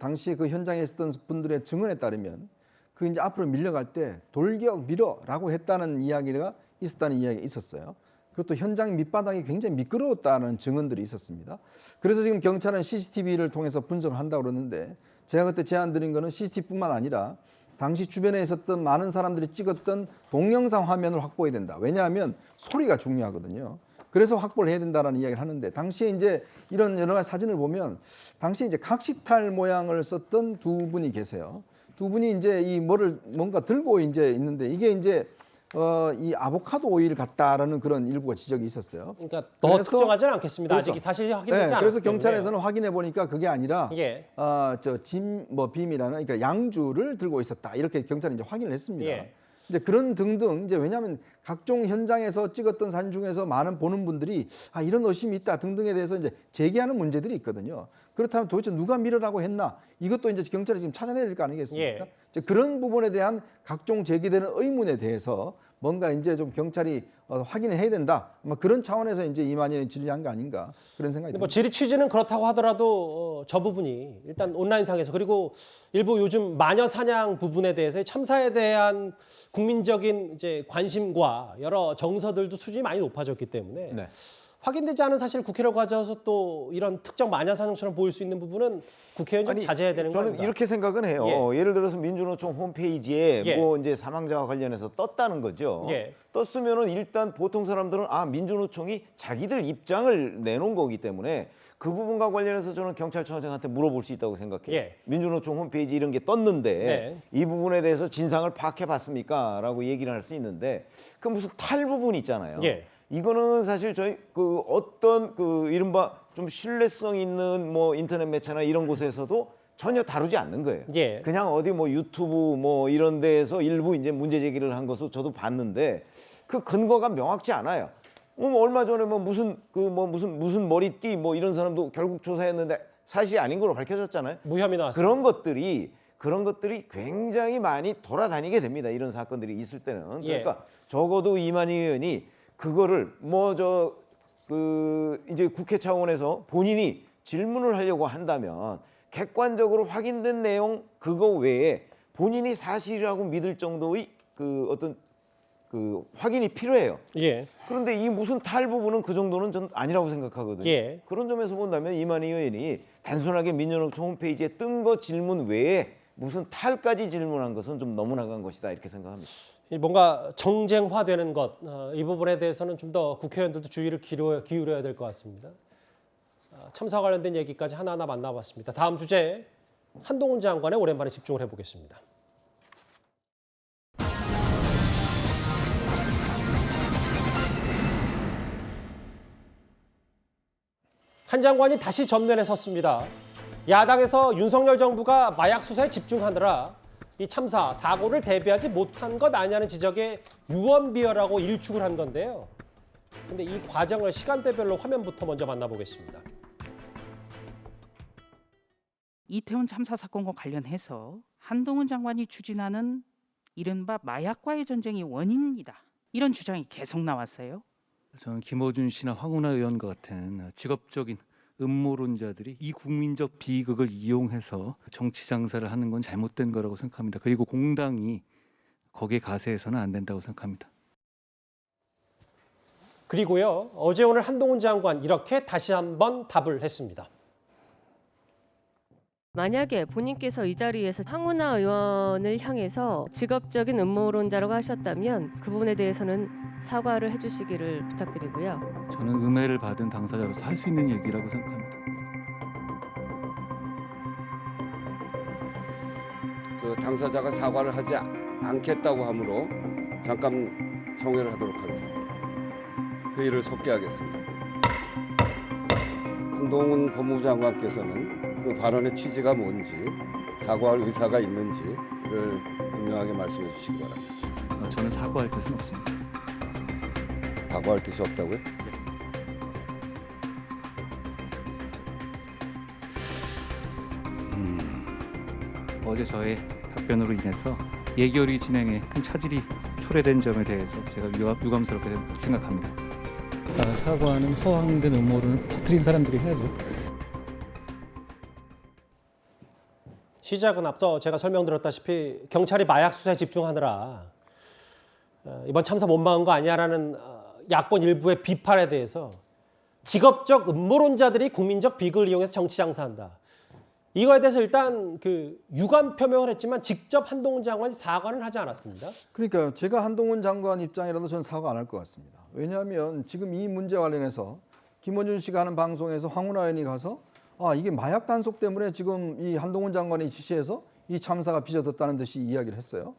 당시에 그 현장에 있었던 분들의 증언에 따르면 그 이제 앞으로 밀려갈 때 돌격 밀어라고 했다는 이야기가 있었다는 이야기가 있었어요. 그것도 현장 밑바닥이 굉장히 미끄러웠다는 증언들이 있었습니다. 그래서 지금 경찰은 CCTV를 통해서 분석을 한다고 그러는데 제가 그때 제안 드린 거는 CCTV뿐만 아니라 당시 주변에 있었던 많은 사람들이 찍었던 동영상 화면을 확보해야 된다. 왜냐하면 소리가 중요하거든요. 그래서 확보를 해야 된다라는 이야기를 하는데 당시에 이제 이런 여러 가지 사진을 보면 당시에 이제 각시탈 모양을 썼던 두 분이 계세요. 두 분이 이제 이 뭔가 들고 이제 있는데 이게 이제 이 아보카도 오일 같다라는 그런 일부가 지적이 있었어요. 그러니까 더 특정하지는 않겠습니다. 아직 사실이 확인되지 않았기 그래서 때문에. 경찰에서는 확인해 보니까 그게 아니라 예. 빔이라는 그러니까 양주를 들고 있었다 이렇게 경찰이 이제 확인을 했습니다. 예. 이제 그런 등등 이제 왜냐하면 각종 현장에서 찍었던 사진 중에서 많은 보는 분들이 이런 의심이 있다 등등에 대해서 이제 제기하는 문제들이 있거든요. 그렇다면 도대체 누가 밀으라고 했나 이것도 이제 경찰이 지금 찾아내야 될 거 아니겠습니까? 예. 이제 그런 부분에 대한 각종 제기되는 의문에 대해서 뭔가 이제 좀 경찰이 확인을 해야 된다. 아마 그런 차원에서 이제 이만희를 질의한 거 아닌가 그런 생각이 듭니다. 뭐 질의 취지는 그렇다고 하더라도 저 부분이 일단 온라인상에서 그리고 일부 요즘 마녀 사냥 부분에 대해서 참사에 대한 국민적인 이제 관심과 여러 정서들도 수준이 많이 높아졌기 때문에 네. 확인되지 않은 사실 국회로 가져와서 또 이런 특정 마녀 사냥처럼 보일 수 있는 부분은 국회의원 좀 자제해야 되는 거 저는 아닌가? 이렇게 생각은 해요. 예를 들어서 민주노총 홈페이지에 예. 뭐 이제 사망자와 관련해서 떴다는 거죠. 예. 떴으면은 일단 보통 사람들은 민주노총이 자기들 입장을 내놓은 거기 때문에 그 부분과 관련해서 저는 경찰청장한테 물어볼 수 있다고 생각해요. 예. 민주노총 홈페이지 이런 게 떴는데 네. 이 부분에 대해서 진상을 파악해봤습니까? 라고 얘기를 할 수 있는데 그 무슨 탈 부분 있잖아요. 예. 이거는 사실 저희 어떤 이른바 좀 신뢰성 있는 뭐 인터넷 매체나 이런 곳에서도 전혀 다루지 않는 거예요. 예. 그냥 어디 뭐 유튜브 뭐 이런 데에서 일부 이제 문제 제기를 한 것을 저도 봤는데 그 근거가 명확치 않아요. 얼마 전에 뭐 무슨 머리띠 뭐 이런 사람도 결국 조사했는데 사실이 아닌 걸로 밝혀졌잖아요. 무혐의 나왔습니다. 그런 것들이 굉장히 많이 돌아다니게 됩니다. 이런 사건들이 있을 때는. 예. 그러니까 적어도 이만희 의원이 그거를 이제 국회 차원에서 본인이 질문을 하려고 한다면 객관적으로 확인된 내용 그거 외에 본인이 사실이라고 믿을 정도의 어떤 확인이 필요해요. 예. 그런데 이 무슨 탈 부분은 그 정도는 전 아니라고 생각하거든요. 예. 그런 점에서 본다면 이만희 의원이 단순하게 민주노총 홈페이지에 뜬 거 질문 외에 무슨 탈까지 질문한 것은 좀 너무 나간 것이다 이렇게 생각합니다. 뭔가 정쟁화되는 것, 이 부분에 대해서는 좀 더 국회의원들도 주의를 기울여야 될 것 같습니다. 참사 관련된 얘기까지 하나하나 만나봤습니다. 다음 주제 한동훈 장관에 오랜만에 집중을 해보겠습니다. 한 장관이 다시 전면에 섰습니다. 야당에서 윤석열 정부가 마약 수사에 집중하느라 이 참사, 사고를 대비하지 못한 것 아니냐는 지적에 유언비어라고 일축을 한 건데요. 근데 이 과정을 시간대별로 화면부터 먼저 만나보겠습니다. 이태원 참사 사건과 관련해서 한동훈 장관이 추진하는 이른바 마약과의 전쟁이 원인이다. 이런 주장이 계속 나왔어요. 저는 김어준 씨나 황운하 의원과 같은 직업적인 음모론자들이 이 국민적 비극을 이용해서 정치 장사를 하는 건 잘못된 거라고 생각합니다. 그리고 공당이 거기에 가세해서는 안 된다고 생각합니다. 그리고요, 어제 오늘 한동훈 장관 이렇게 다시 한번 답을 했습니다. 만약에 본인께서 이 자리에서 황운하 의원을 향해서 직업적인 음모론자라고 하셨다면 그 부분에 대해서는 사과를 해주시기를 부탁드리고요. 저는 음해를 받은 당사자로서 할 수 있는 얘기라고 생각합니다. 그 당사자가 사과를 하지 않겠다고 하므로 잠깐 정회를 하도록 하겠습니다. 회의를 속개하겠습니다. 한동훈 법무부 장관께서는 그 발언의 취지가 뭔지, 사과할 의사가 있는지를 분명하게 말씀해 주시기 바랍니다. 저는 사과할 뜻은 없습니다. 사과할 뜻이 없다고요? 어제 저의 답변으로 인해서 예결위 진행에 큰 차질이 초래된 점에 대해서 제가 유감스럽게 생각합니다. 사과는 허황된 음모론을 퍼뜨린 사람들이 해야죠. 시작은 앞서 제가 설명드렸다시피 경찰이 마약 수사에 집중하느라 이번 참사 못 막은 거 아니야라는 야권 일부의 비판에 대해서 직업적 음모론자들이 국민적 비극을 이용해서 정치 장사한다. 이거에 대해서 일단 유감 표명을 했지만 직접 한동훈 장관이 사과는 하지 않았습니다. 그러니까 제가 한동훈 장관 입장이라도 저는 사과 안 할 것 같습니다. 왜냐하면 지금 이 문제 관련해서 김어준 씨가 하는 방송에서 황운하 의원이 가서 이게 마약 단속 때문에 지금 이 한동훈 장관이 지시해서 이 참사가 빚어졌다는 듯이 이야기를 했어요.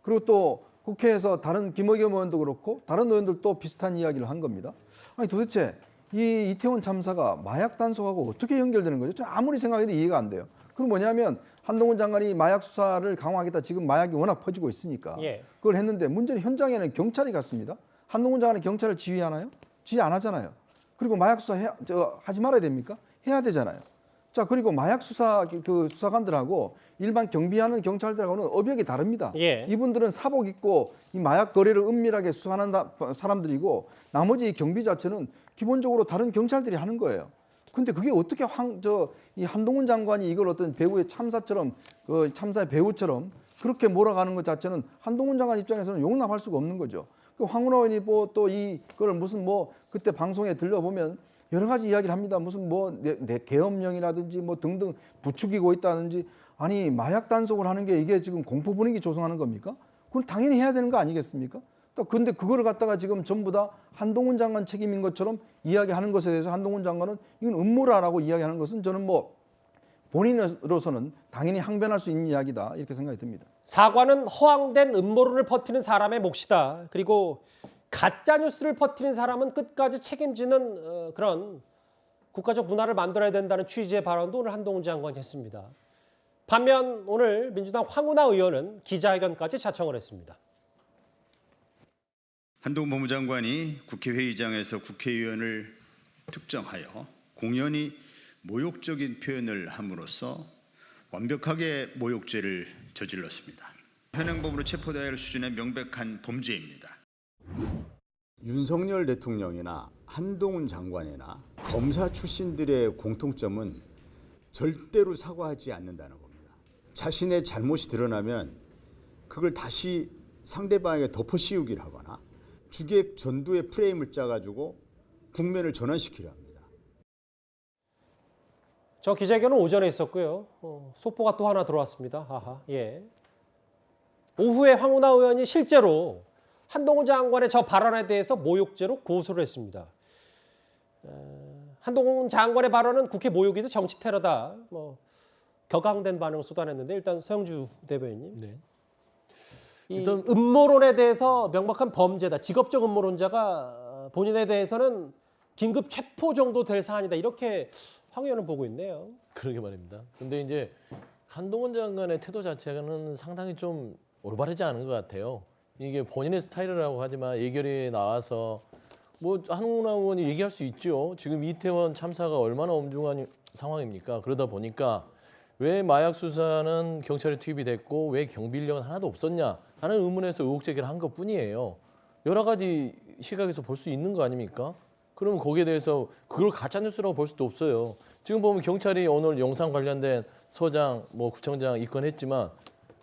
그리고 또 국회에서 다른 김의겸 의원도 그렇고 다른 의원들도 비슷한 이야기를 한 겁니다. 아니 도대체 이 이태원 참사가 마약 단속하고 어떻게 연결되는 거죠? 저 아무리 생각해도 이해가 안 돼요. 그럼 뭐냐면 한동훈 장관이 마약 수사를 강화하겠다. 지금 마약이 워낙 퍼지고 있으니까 그걸 했는데 문제는 현장에는 경찰이 갔습니다. 한동훈 장관이 경찰을 지휘하나요? 지휘 안 하잖아요. 그리고 마약 수사 하지 말아야 됩니까? 해야 되잖아요. 자, 그리고 마약 수사 수사관들하고 일반 경비하는 경찰들하고는 업역이 다릅니다. 이분들은 사복 입고 이 마약 거래를 은밀하게 수사하는 사람들이고 나머지 경비 자체는 기본적으로 다른 경찰들이 하는 거예요. 근데 그게 어떻게 이 한동훈 장관이 이걸 어떤 배우의 참사처럼 참사의 배우처럼 그렇게 몰아가는 것 자체는 한동훈 장관 입장에서는 용납할 수가 없는 거죠. 황운하 의원이 또 이걸 무슨 그때 방송에 들려보면 여러 가지 이야기를 합니다. 무슨 내 계엄령이라든지 등등 부추기고 있다든지 아니 마약 단속을 하는 게 이게 지금 공포 분위기 조성하는 겁니까? 그건 당연히 해야 되는 거 아니겠습니까? 근데 그거를 갖다가 지금 전부 다 한동훈 장관 책임인 것처럼 이야기하는 것에 대해서 한동훈 장관은 이건 음모라라고 이야기하는 것은 저는 본인으로서는 당연히 항변할 수 있는 이야기다 이렇게 생각이 듭니다. 사과는 허황된 음모론을 퍼뜨리는 사람의 몫이다. 그리고 가짜 뉴스를 퍼뜨린 사람은 끝까지 책임지는 그런 국가적 문화를 만들어야 된다는 취지의 발언도 오늘 한동훈 장관이 했습니다. 반면 오늘 민주당 황운하 의원은 기자회견까지 자청을 했습니다. 한동훈 법무장관이 국회회의장에서 국회의원을 특정하여 공연히 모욕적인 표현을 함으로써 완벽하게 모욕죄를 저질렀습니다. 현행범으로 체포되어야 할 수준의 명백한 범죄입니다. 윤석열 대통령이나 한동훈 장관이나 검사 출신들의 공통점은 절대로 사과하지 않는다는 겁니다. 자신의 잘못이 드러나면 그걸 다시 상대방에게 덮어씌우기를 하거나 주객 전도의 프레임을 짜가지고 국면을 전환시키려 합니다. 저 기자회견은 오전에 있었고요. 속보가 또 하나 들어왔습니다. 아하, 예. 오후에 황운하 의원이 실제로 한동훈 장관의 저 발언에 대해서 모욕죄로 고소를 했습니다. 한동훈 장관의 발언은 국회 모욕이다, 정치 테러다, 격앙된 반응을 쏟아냈는데 일단 서영주 대변인님. 네. 일단 음모론에 대해서 명백한 범죄다. 직업적 음모론자가 본인에 대해서는 긴급 체포 정도 될 사안이다. 이렇게 황 의원은 보고 있네요. 그러게 말입니다. 근데 이제 한동훈 장관의 태도 자체는 상당히 좀 올바르지 않은 것 같아요. 이게 본인의 스타일이라고 하지만 예결위에 나와서 뭐 한동훈 의원이 얘기할 수 있죠. 지금 이태원 참사가 얼마나 엄중한 상황입니까? 그러다 보니까 왜 마약 수사는 경찰에 투입이 됐고 왜 경비 인력은 하나도 없었냐 하는 의문에서 의혹 제기를 한 것뿐이에요. 여러 가지 시각에서 볼 수 있는 거 아닙니까? 그러면 거기에 대해서 그걸 가짜 뉴스라고 볼 수도 없어요. 지금 보면 경찰이 오늘 영상 관련된 서장, 구청장 입건했지만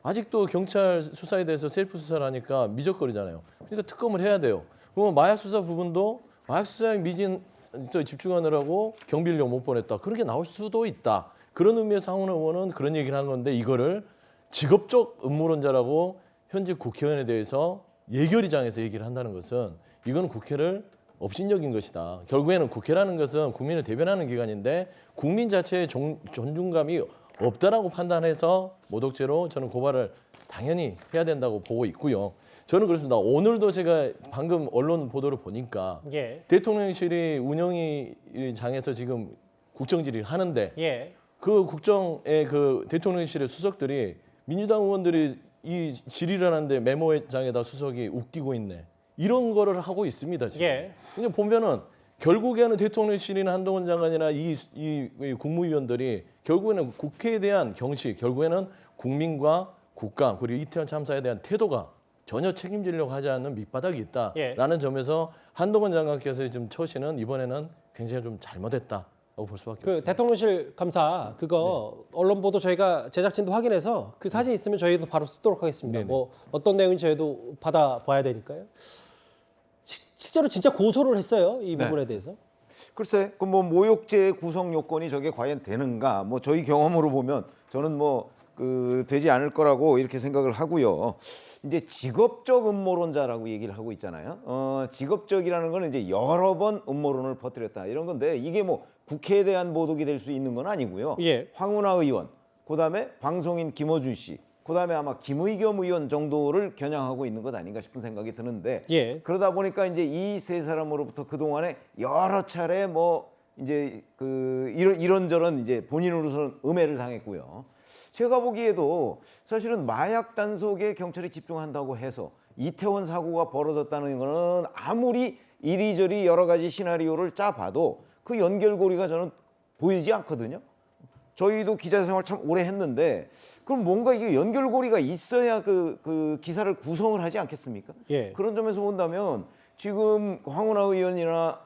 아직도 경찰 수사에 대해서 셀프 수사를 하니까 미적거리잖아요. 그러니까 특검을 해야 돼요. 그러면 마약 수사 부분도 마약 수사에 집중하느라고 경비 인력 못 보냈다. 그렇게 나올 수도 있다. 그런 의미에서 황운하 의원은 그런 얘기를 한 건데 이거를 직업적 음모론자라고 현직 국회의원에 대해서 예결위장에서 얘기를 한다는 것은 이건 국회를 업신여긴 것이다. 결국에는 국회라는 것은 국민을 대변하는 기관인데 국민 자체의 존중감이 없다라고 판단해서 모독죄로 저는 고발을 당연히 해야 된다고 보고 있고요. 저는 그렇습니다. 오늘도 제가 방금 언론 보도를 보니까 예. 대통령실이 운영위장에서 지금 국정질의를 하는데 예. 그 국정의 그 대통령실의 수석들이 민주당 의원들이 이 질의를 하는데 메모장에다 수석이 웃기고 있네. 이런 거를 하고 있습니다. 지금. 예. 근데 보면은 결국에는 대통령실이나 한동훈 장관이나 이 국무위원들이 결국에는 국회에 대한 경시, 결국에는 국민과 국가 그리고 이태원 참사에 대한 태도가 전혀 책임지려고 하지 않는 밑바닥이 있다라는 점에서 한동훈 장관께서의 지금 처신은 이번에는 굉장히 좀 잘못했다고 볼 수밖에 없습니다. 대통령실 감사 그거 언론 보도 저희가 제작진도 확인해서 그 사진 있으면 저희도 바로 쓰도록 하겠습니다. 뭐 어떤 내용인지 저희도 받아봐야 되니까요. 실제로 진짜 고소를 했어요, 이 부분에 대해서. 글쎄, 그 모욕죄 구성 요건이 저게 과연 되는가? 저희 경험으로 보면 저는 되지 않을 거라고 이렇게 생각을 하고요. 이제 직업적 음모론자라고 얘기를 하고 있잖아요. 직업적이라는 거는 이제 여러 번 음모론을 퍼뜨렸다 이런 건데 이게 국회에 대한 모독이 될 수 있는 건 아니고요. 예. 황운하 의원, 그다음에 방송인 김어준 씨, 그다음에 아마 김의겸 의원 정도를 겨냥하고 있는 것 아닌가 싶은 생각이 드는데 예. 그러다 보니까 이제 이 세 사람으로부터 그 동안에 여러 차례 이제 이런저런 이제 본인으로서는 음해를 당했고요. 제가 보기에도 사실은 마약 단속에 경찰이 집중한다고 해서 이태원 사고가 벌어졌다는 거는 아무리 이리저리 여러 가지 시나리오를 짜봐도 그 연결고리가 저는 보이지 않거든요. 저희도 기자 생활 참 오래 했는데 그럼 뭔가 이게 연결고리가 있어야 그 기사를 구성을 하지 않겠습니까? 예. 그런 점에서 본다면 지금 황운하 의원이나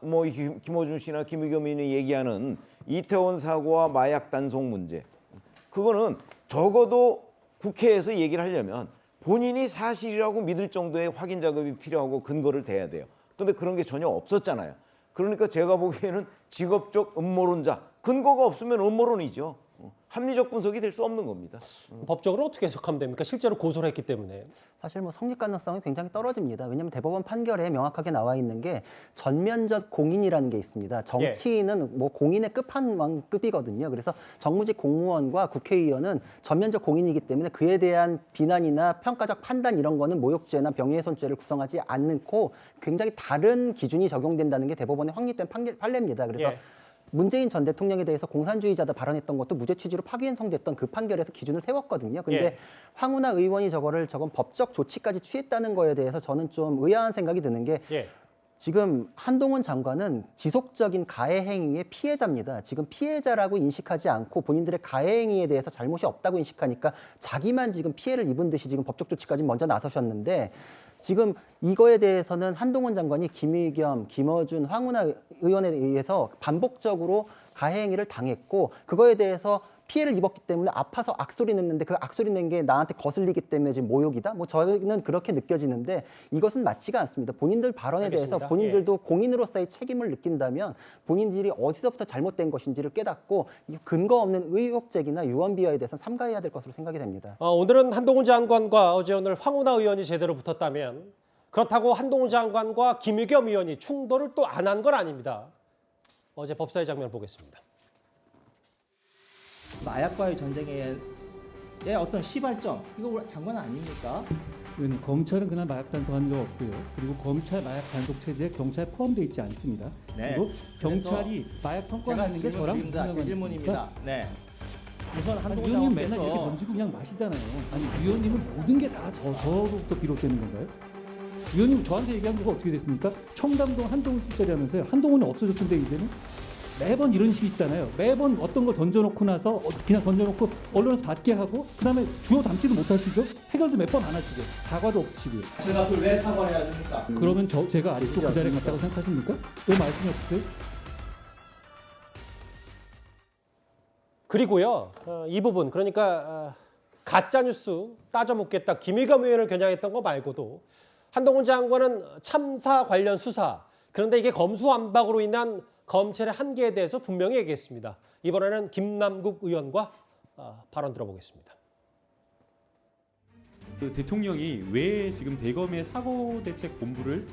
김어준 씨나 김의겸 의원이 얘기하는 이태원 사고와 마약 단속 문제 그거는 적어도 국회에서 얘기를 하려면 본인이 사실이라고 믿을 정도의 확인 작업이 필요하고 근거를 대야 돼요. 그런데 그런 게 전혀 없었잖아요. 그러니까 제가 보기에는 직업적 음모론자, 근거가 없으면 음모론이죠. 합리적 분석이 될 수 없는 겁니다. 법적으로 어떻게 해석하면 됩니까? 실제로 고소를 했기 때문에. 사실 성립 가능성이 굉장히 떨어집니다. 왜냐하면 대법원 판결에 명확하게 나와 있는 게 전면적 공인이라는 게 있습니다. 정치인은 공인의 끝판왕급이거든요. 그래서 정무직 공무원과 국회의원은 전면적 공인이기 때문에 그에 대한 비난이나 평가적 판단 이런 거는 모욕죄나 명예훼손죄를 구성하지 않고 굉장히 다른 기준이 적용된다는 게 대법원에 확립된 판례입니다. 그래서 문재인 전 대통령에 대해서 공산주의자다 발언했던 것도 무죄 취지로 파기환송됐던 그 판결에서 기준을 세웠거든요. 근데 예. 황운하 의원이 저건 법적 조치까지 취했다는 거에 대해서 저는 좀 의아한 생각이 드는 게 예. 지금 한동훈 장관은 지속적인 가해 행위의 피해자입니다. 지금 피해자라고 인식하지 않고 본인들의 가해 행위에 대해서 잘못이 없다고 인식하니까 자기만 지금 피해를 입은 듯이 지금 법적 조치까지 먼저 나서셨는데 지금 이거에 대해서는 한동훈 장관이 김의겸, 김어준, 황운하 의원에 의해서 반복적으로 가해 행위를 당했고 그거에 대해서 피해를 입었기 때문에 아파서 악소리 냈는데 그 악소리 낸 게 나한테 거슬리기 때문에 지금 모욕이다? 뭐 저는 그렇게 느껴지는데 이것은 맞지가 않습니다. 본인들 발언에 알겠습니다. 대해서 본인들도 공인으로서의 책임을 느낀다면 본인들이 어디서부터 잘못된 것인지를 깨닫고 이 근거 없는 의혹 제기나 유언 비어에 대해서는 삼가해야 될 것으로 생각이 됩니다. 오늘은 한동훈 장관과 어제 오늘 황운하 의원이 제대로 붙었다면 그렇다고 한동훈 장관과 김의겸 의원이 충돌을 또 안 한 건 아닙니다. 어제 법사위 장면 보겠습니다. 마약과의 전쟁의 어떤 시발점, 이거 장관 아닙니까? 검찰은 그날 마약 단속한 적 없고요. 그리고 검찰 마약 단속 체제에 경찰 포함되어 있지 않습니다. 네. 그리고 경찰이 마약 성과하는 게 저랑 무슨 상관이 질문입니다. 네. 우선 한동훈 위원님 맨날 이렇게 장관께서 던지고 그냥 마시잖아요. 아니 위원님은 모든 게 다 저로부터 비롯되는 건가요? 위원님 저한테 얘기한 거가 어떻게 됐습니까? 청담동 한동훈 술자리하면서요. 한동훈은 없어졌던데 이제는 매번 이런 식이잖아요. 매번 어떤 걸 던져놓고 나서 그냥 던져놓고 언론에서 받게 하고 그다음에 주워 담지도 못하시죠? 해결도 몇 번 안 하시죠? 사과도 없으시고요. 제가 그걸 왜 사과를 해야 됩니까? 그러면 제가 아직도 그 자리에 갔다고 생각하십니까? 왜 말씀이 없으세요? 그리고요, 이 부분 그러니까 가짜 뉴스 따져 묻겠다 김의겸 의원을 겨냥했던 거 말고도 한동훈 장관은 참사 관련 수사 그런데 이게 검수완박으로 인한 검찰의 한계에 대해서 분명히 얘기했습니다. 이번에는 김남국 의원과 발언 들어보겠습니다. 그 대통령이 왜 지금 대검의 사고대책본부를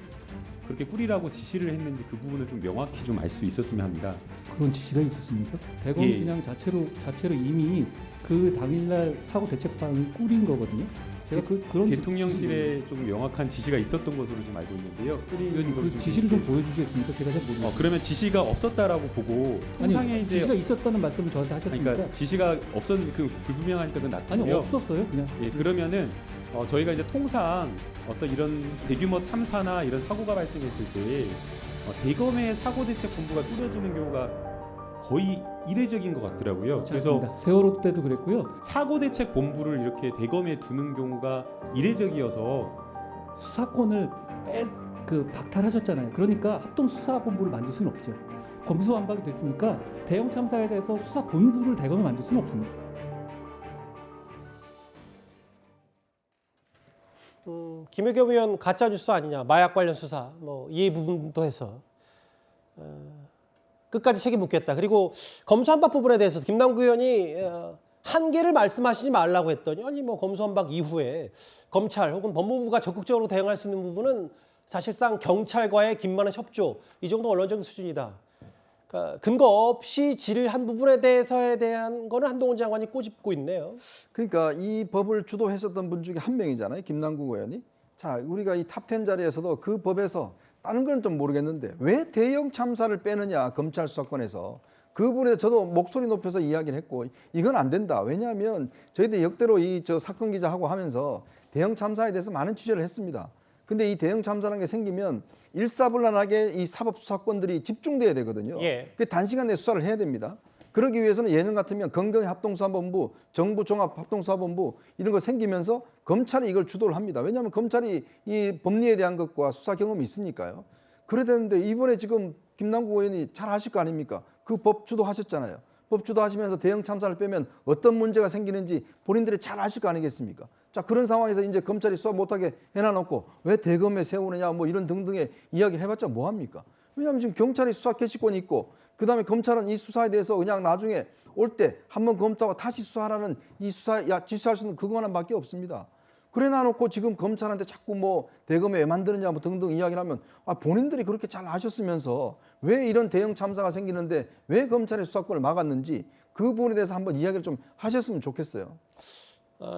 그렇게 꾸리라고 지시를 했는지 그 부분을 좀 명확히 좀 알 수 있었으면 합니다. 그런 지시가 있었습니까? 대검이 예. 그냥 자체로 이미 그 당일날 사고 대책방을 꾸린 거거든요. 제가 그런 대통령실에 좀 명확한 지시가 있었던 것으로 지금 알고 있는데요. 의원님 그 지시를 좀 보여주시겠습니까? 제가 잘 모르겠어요. 그러면 지시가 없었다라고 보고 통상에 아니 이제 지시가 있었다는 말씀을 저한테 하셨습니까? 그러니까 지시가 없었는 그 불분명하니까 그건 낫고요. 아니 없었어요 그냥. 예, 그러면은 저희가 이제 통상 어떤 이런 대규모 참사나 이런 사고가 발생했을 때 대검의 사고대책본부가 꾸려지는 경우가 거의 이례적인 것 같더라고요. 그래서 세월호 때도 그랬고요. 사고대책본부를 이렇게 대검에 두는 경우가 이례적이어서 수사권을 박탈하셨잖아요. 그러니까 합동수사본부를 만들 수는 없죠. 검수완박이 됐으니까 대형 참사에 대해서 수사본부를 대검에 만들 수는 없습니다. 김의겸 의원 가짜 뉴스 아니냐, 마약 관련 수사, 뭐 이 부분도 해서 끝까지 책임 묻겠다. 그리고 검수완박 부분에 대해서 김남국 의원이 한계를 말씀하시지 말라고 했더니 아니 뭐 검수완박 이후에 검찰 혹은 법무부가 적극적으로 대응할 수 있는 부분은 사실상 경찰과의 긴밀한 협조 이 정도 언론적인 수준이다. 그러니까 근거 없이 질한 부분에 대해서에 대한 거는 한동훈 장관이 꼬집고 있네요. 그러니까 이 법을 주도했었던 분 중에 한 명이잖아요. 김남국 의원이. 자, 우리가 이 탑10 자리에서도 그 법에서 다른 건 좀 모르겠는데 왜 대형 참사를 빼느냐 검찰 수사권에서 그 부분에 저도 목소리 높여서 이야기를 했고 이건 안 된다. 왜냐하면 저희들이 역대로 사건 기자하고 하면서 대형 참사에 대해서 많은 취재를 했습니다. 근데 이 대형 참사라는 게 생기면 일사불란하게 이 사법 수사권들이 집중돼야 되거든요. 예. 그 단시간 내에 수사를 해야 됩니다. 그러기 위해서는 예년 같으면 건강의 합동수사본부, 정부종합합동수사본부 이런 거 생기면서 검찰이 이걸 주도를 합니다. 왜냐하면 검찰이 이 법리에 대한 것과 수사 경험이 있으니까요. 그래야 되는데 이번에 지금 김남국 의원이 잘 아실 거 아닙니까? 그 법 주도하셨잖아요. 법 주도하시면서 대형 참사를 빼면 어떤 문제가 생기는지 본인들이 잘 아실 거 아니겠습니까? 자, 그런 상황에서 이제 검찰이 수사 못하게 해놔놓고 왜 대검에 세우느냐 뭐 이런 등등의 이야기를 해봤자 뭐합니까? 왜냐하면 지금 경찰이 수사 개시권이 있고 그다음에 검찰은 이 수사에 대해서 그냥 나중에 올 때 한번 검토하고 다시 수사하라는 이 지시할 수 있는 그거만밖에 없습니다. 그래 놔놓고 지금 검찰한테 자꾸 뭐 대검에 왜 만드느냐 뭐 등등 이야기를 하면 본인들이 그렇게 잘 아셨으면서 왜 이런 대형 참사가 생기는데 왜 검찰의 수사권을 막았는지 그 부분에 대해서 한번 이야기를 좀 하셨으면 좋겠어요.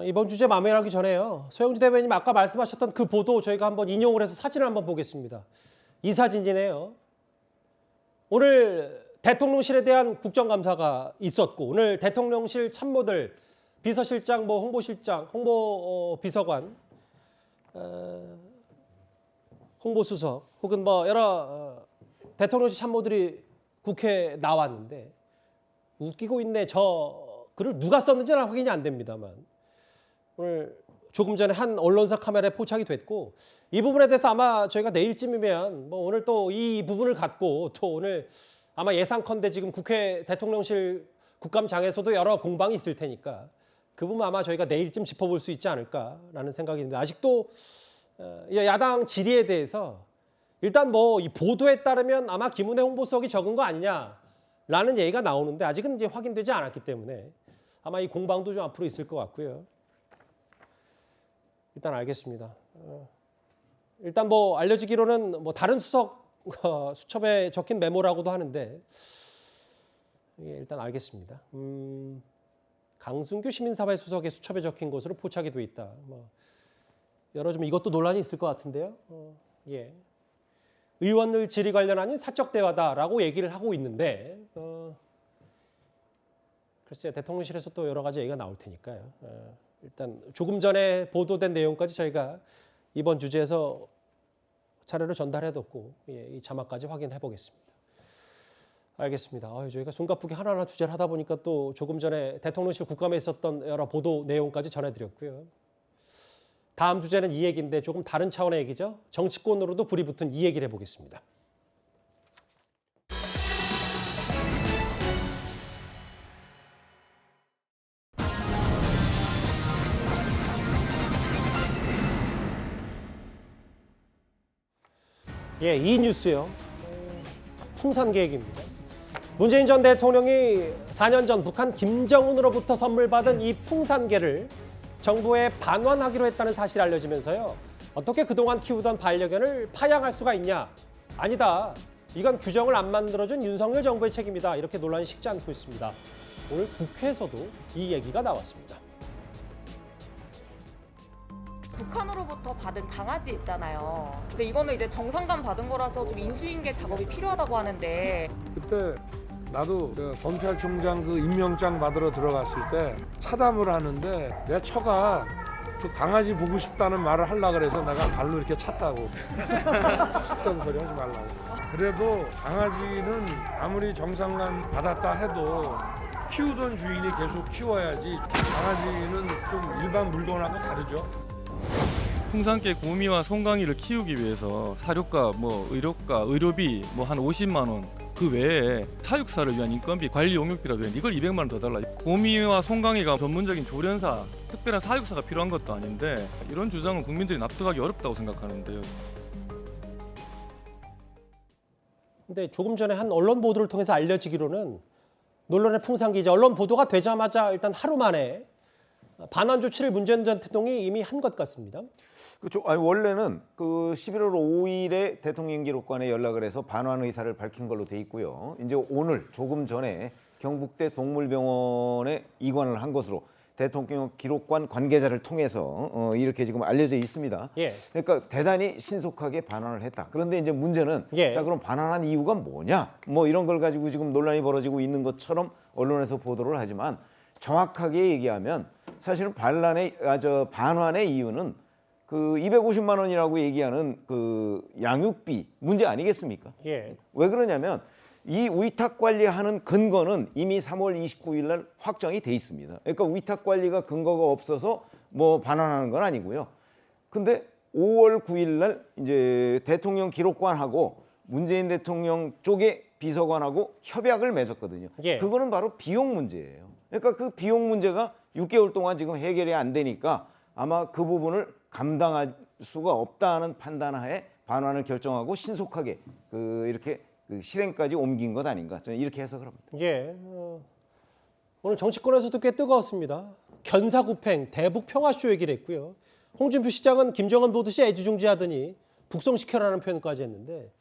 이번 주제 마무리하기 전에요. 소영주 대변인 아까 말씀하셨던 그 보도 저희가 한번 인용을 해서 사진을 한번 보겠습니다. 이 사진이네요. 오늘 대통령실에 대한 국정감사가 있었고 오늘 대통령실 참모들 비서실장, 뭐 홍보실장, 홍보비서관, 홍보수석 혹은 뭐 여러 대통령실 참모들이 국회에 나왔는데 웃기고 있네. 저 글을 누가 썼는지는 확인이 안 됩니다만 오늘 조금 전에 한 언론사 카메라에 포착이 됐고 이 부분에 대해서 아마 저희가 내일쯤이면 뭐 오늘 또 이 부분을 갖고 또 오늘 아마 예상컨대 지금 국회 대통령실 국감장에서도 여러 공방이 있을 테니까 그 부분 아마 저희가 내일쯤 짚어볼 수 있지 않을까라는 생각이 드는데 아직도 야당 질의에 대해서 일단 뭐 이 보도에 따르면 아마 김은혜 홍보수석이 적은 거 아니냐라는 얘기가 나오는데 아직은 이제 확인되지 않았기 때문에 아마 이 공방도 좀 앞으로 있을 것 같고요. 일단 알겠습니다. 일단 뭐 알려지기로는 뭐 다른 수석 수첩에 적힌 메모라고도 하는데 일단 알겠습니다. 강승규 시민사회 수석의 수첩에 적힌 것으로 포착이 돼 있다. 뭐 여러 좀 이것도 논란이 있을 것 같은데요. 예. 의원들 질의 관련 아닌 사적 대화다라고 얘기를 하고 있는데 글쎄요. 대통령실에서 또 여러 가지 얘기가 나올 테니까요. 일단 조금 전에 보도된 내용까지 저희가 이번 주제에서 차례로 전달해뒀고 이 자막까지 확인해 보겠습니다. 알겠습니다. 저희가 숨가쁘게 하나하나 주제를 하다 보니까 또 조금 전에 대통령실 국감에 있었던 여러 보도 내용까지 전해드렸고요. 다음 주제는 이 얘기인데 조금 다른 차원의 얘기죠. 정치권으로도 불이 붙은 이 얘기를 해보겠습니다. 예, 이 뉴스요. 풍산 계획입니다. 문재인 전 대통령이 4년 전 북한 김정은으로부터 선물 받은 이 풍산개를 정부에 반환하기로 했다는 사실이 알려지면서요. 어떻게 그동안 키우던 반려견을 파양할 수가 있냐? 아니다. 이건 규정을 안 만들어준 윤석열 정부의 책임이다. 이렇게 논란이 식지 않고 있습니다. 오늘 국회에서도 이 얘기가 나왔습니다. 북한으로부터 받은 강아지 있잖아요. 근데 이거는 이제 정상감 받은 거라서 좀 인수인계 작업이 필요하다고 하는데 그때 나도 그 검찰총장 그 임명장 받으러 들어갔을 때 차담을 하는데 내 처가 그 강아지 보고 싶다는 말을 하려고 그래서 내가 발로 이렇게 찼다고. 쓸데없는 소리 하지 말라고. 그래도 강아지는 아무리 정상감 받았다 해도 키우던 주인이 계속 키워야지. 강아지는 좀 일반 물건하고 다르죠. 풍산개 구미와 송강이를 키우기 위해서 사료가, 뭐 의료가, 의료비 뭐 한 50만 원. 그 외에 사육사를 위한 인건비, 관리 용역비라도 했는데 이걸 200만 원 더 달라. 구미와 송강이가 전문적인 조련사, 특별한 사육사가 필요한 것도 아닌데 이런 주장은 국민들이 납득하기 어렵다고 생각하는데요. 근데 조금 전에 한 언론 보도를 통해서 알려지기로는 논란의 풍산기 이제 언론 보도가 되자마자 일단 하루 만에 반환 조치를 문재인 전 대통령이 이미 한 것 같습니다. 그렇죠. 아니, 원래는 그 11월 5일에 대통령 기록관에 연락을 해서 반환 의사를 밝힌 걸로 돼 있고요. 이제 오늘 조금 전에 경북대 동물병원에 이관을 한 것으로 대통령 기록관 관계자를 통해서 이렇게 지금 알려져 있습니다. 예. 그러니까 대단히 신속하게 반환을 했다. 그런데 이제 문제는 자 그럼 반환한 이유가 뭐냐? 뭐 이런 걸 가지고 지금 논란이 벌어지고 있는 것처럼 언론에서 보도를 하지만 정확하게 얘기하면 사실은 반환의 이유는 그 250만 원이라고 얘기하는 그 양육비 문제 아니겠습니까? 예. 왜 그러냐면 이 위탁 관리하는 근거는 이미 3월 29일 날 확정이 돼 있습니다. 그러니까 위탁 관리가 근거가 없어서 뭐 반환하는 건 아니고요. 근데 5월 9일 날 이제 대통령 기록관하고 문재인 대통령 쪽의 비서관하고 협약을 맺었거든요. 예. 그거는 바로 비용 문제예요. 그러니까 그 비용 문제가 6개월 동안 지금 해결이 안 되니까 아마 그 부분을 감당할 수가 없다는 판단하에 반환을 결정하고 신속하게 이렇게 실행까지 옮긴 것 아닌가 저는 이렇게 해석을 합니다. 예, 오늘 정치권에서도 꽤 뜨거웠습니다. 견사구팽 대북 평화쇼 얘기를 했고요. 홍준표 시장은 김정은 보듯이 애지중지하더니 북송시켜라는 표현까지 했는데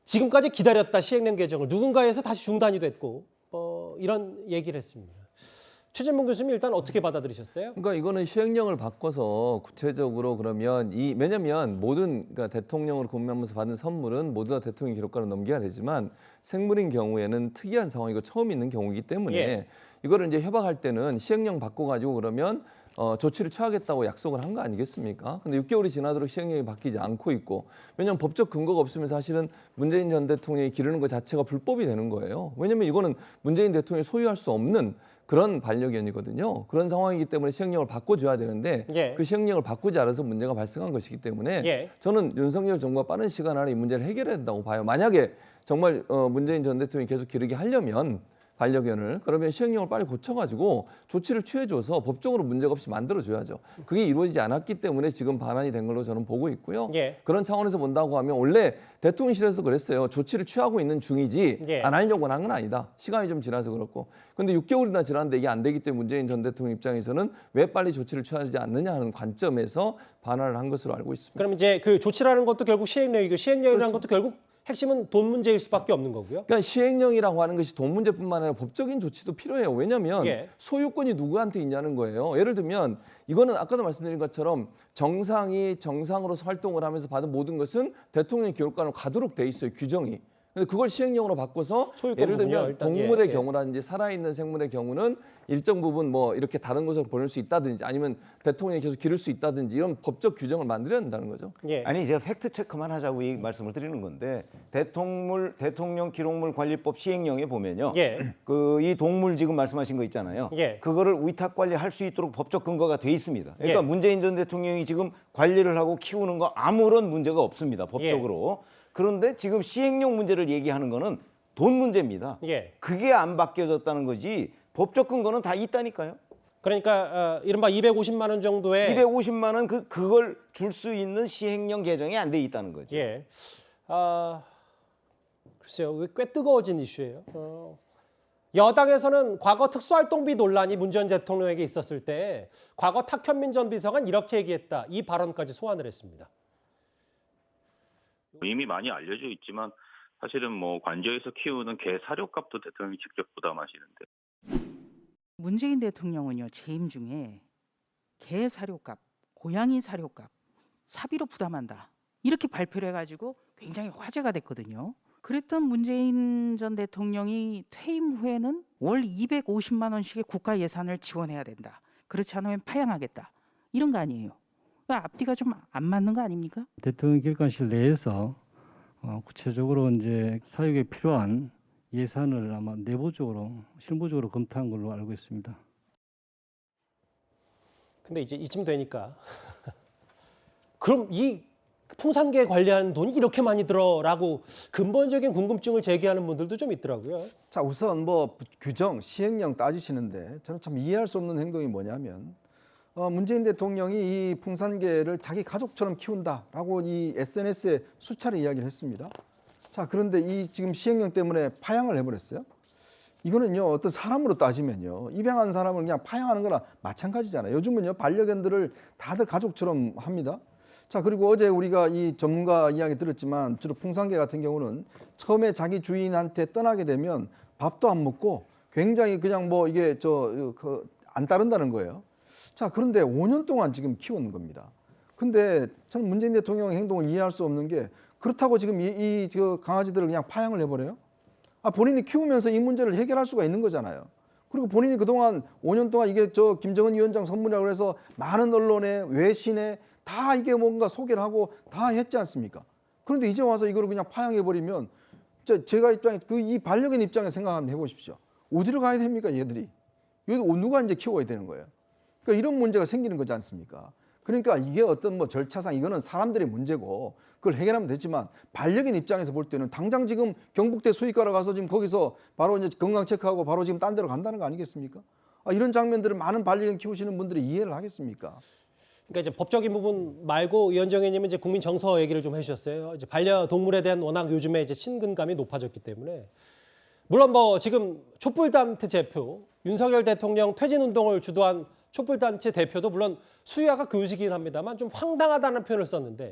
지금까지 기다렸다 시행령 개정을 누군가에서 다시 중단이 됐고 이런 얘기를 했습니다. 최진봉 교수님 일단 어떻게 받아들이셨어요? 그러니까 이거는 시행령을 바꿔서 구체적으로 그러면 왜냐면 모든 그러니까 대통령으로 근무하면서 받은 선물은 모두 다 대통령 기록관을 넘겨야 되지만 생물인 경우에는 특이한 상황이고 처음 있는 경우이기 때문에 예. 이거를 이제 협약할 때는 시행령 바꿔가지고 그러면 조치를 취하겠다고 약속을 한 거 아니겠습니까? 근데 6개월이 지나도록 시행령이 바뀌지 않고 있고 왜냐하면 법적 근거가 없으면 사실은 문재인 전 대통령이 기르는 것 자체가 불법이 되는 거예요. 왜냐하면 이거는 문재인 대통령이 소유할 수 없는 그런 반려견이거든요. 그런 상황이기 때문에 시행령을 바꿔줘야 되는데 예. 그 시행령을 바꾸지 않아서 문제가 발생한 것이기 때문에 예. 저는 윤석열 정부가 빠른 시간 안에 이 문제를 해결해야 된다고 봐요. 만약에 정말 문재인 전 대통령이 계속 기르게 하려면 반려견을 그러면 시행령을 빨리 고쳐가지고 조치를 취해줘서 법적으로 문제가 없이 만들어줘야죠. 그게 이루어지지 않았기 때문에 지금 반환이 된 걸로 저는 보고 있고요. 예. 그런 차원에서 본다고 하면 원래 대통령실에서 그랬어요. 조치를 취하고 있는 중이지 예. 안 하려고 한 건 아니다. 시간이 좀 지나서 그렇고. 근데 6개월이나 지났는데 이게 안 되기 때문에 문재인 전 대통령 입장에서는 왜 빨리 조치를 취하지 않느냐 하는 관점에서 반환을 한 것으로 알고 있습니다. 그럼 이제 그 조치라는 것도 결국 시행령이고 시행령이라는 그렇죠. 것도 결국 핵심은 돈 문제일 수밖에 없는 거고요. 그러니까 시행령이라고 하는 것이 돈 문제뿐만 아니라 법적인 조치도 필요해요. 왜냐하면 예. 소유권이 누구한테 있냐는 거예요. 예를 들면 이거는 아까도 말씀드린 것처럼 정상이 정상으로서 활동을 하면서 받은 모든 것은 대통령 기록관으로 가도록 돼 있어요. 규정이. 근데 그걸 시행령으로 바꿔서 소유권 예를 들면 부분이요, 일단. 동물의 예. 경우라든지 살아있는 생물의 경우는 일정 부분 뭐 이렇게 다른 곳으로 보낼 수 있다든지 아니면 대통령이 계속 기를 수 있다든지 이런 법적 규정을 만들어야 된다는 거죠. 예. 아니 제가 팩트 체크만 하자고 이 말씀을 드리는 건데 대통령 기록물 관리법 시행령에 보면요. 예. 그 이 동물 지금 말씀하신 거 있잖아요. 예. 그거를 위탁 관리할 수 있도록 법적 근거가 돼 있습니다. 그러니까 예. 문재인 전 대통령이 지금 관리를 하고 키우는 거 아무런 문제가 없습니다. 법적으로. 그런데 지금 시행령 문제를 얘기하는 거는 돈 문제입니다. 예. 그게 안 바뀌어졌다는 거지 법적 근거는 다 있다니까요. 그러니까 이른바 250만 원 정도의 250만 원 그걸 줄 수 있는 시행령 개정이 안 돼 있다는 거죠. 예. 글쎄요. 꽤 뜨거워진 이슈예요. 여당에서는 과거 특수활동비 논란이 문 전 대통령에게 있었을 때 과거 탁현민 전 비서관 이렇게 얘기했다. 이 발언까지 소환을 했습니다. 이미 많이 알려져 있지만 사실은 뭐 관저에서 키우는 개 사료값도 대통령이 직접 부담하시는데. 문재인 대통령은요 재임 중에 개 사료값, 고양이 사료값 사비로 부담한다 이렇게 발표를 해가지고 굉장히 화제가 됐거든요. 그랬던 문재인 전 대통령이 퇴임 후에는 월 250만 원씩의 국가 예산을 지원해야 된다. 그렇지 않으면 파양하겠다. 이런 거 아니에요. 그러니까 앞뒤가 좀 안 맞는 거 아닙니까? 대통령 기록관실 내에서 구체적으로 이제 사육에 필요한 예산을 아마 내부적으로 실무적으로 검토한 걸로 알고 있습니다. 근데 이제 이쯤 되니까 그럼 이 풍산개 관리하는 돈이 이렇게 많이 들어라고 근본적인 궁금증을 제기하는 분들도 좀 있더라고요. 자, 우선 뭐 규정, 시행령 따지시는데 저는 참 이해할 수 없는 행동이 뭐냐면 문재인 대통령이 이 풍산개를 자기 가족처럼 키운다라고 이 SNS에 수차례 이야기를 했습니다. 자, 그런데 이 지금 시행령 때문에 파양을 해버렸어요. 이거는요, 어떤 사람으로 따지면요, 입양한 사람을 그냥 파양하는 거나 마찬가지잖아요. 요즘은요, 반려견들을 다들 가족처럼 합니다. 자, 그리고 어제 우리가 이 전문가 이야기 들었지만 주로 풍산개 같은 경우는 처음에 자기 주인한테 떠나게 되면 밥도 안 먹고 굉장히 그냥 뭐 이게 안 따른다는 거예요. 자, 그런데 5년 동안 지금 키우는 겁니다. 근데 저는 문재인 대통령의 행동을 이해할 수 없는 게 그렇다고 지금 이 강아지들을 그냥 파양을 해버려요? 본인이 키우면서 이 문제를 해결할 수가 있는 거잖아요. 그리고 본인이 그동안 5년 동안 이게 김정은 위원장 선물이라고 해서 많은 언론에 외신에 다 이게 뭔가 소개를 하고 다 했지 않습니까? 그런데 이제 와서 이거를 그냥 파양해버리면 제가 입장에 이 반려견 입장에 생각 한번 해보십시오. 어디로 가야 됩니까, 얘들이? 여기 누가 이제 키워야 되는 거예요? 그러니까 이런 문제가 생기는 거지 않습니까? 그러니까 이게 어떤 뭐 절차상 이거는 사람들의 문제고 그걸 해결하면 되지만 반려견 입장에서 볼 때는 당장 지금 경북대 수의과로 가서 지금 거기서 바로 이제 건강 체크하고 바로 지금 딴 데로 간다는 거 아니겠습니까? 이런 장면들을 많은 반려견 키우시는 분들이 이해를 하겠습니까? 그러니까 이제 법적인 부분 말고 위원정 의원님은 이제 국민 정서 얘기를 좀 해주셨어요. 이제 반려동물에 대한 워낙 요즘에 이제 친근감이 높아졌기 때문에 물론 뭐 지금 촛불단체 대표 윤석열 대통령 퇴진운동을 주도한 촛불단체 대표도 물론 수위화가 교직이긴 합니다만 좀 황당하다는 표현을 썼는데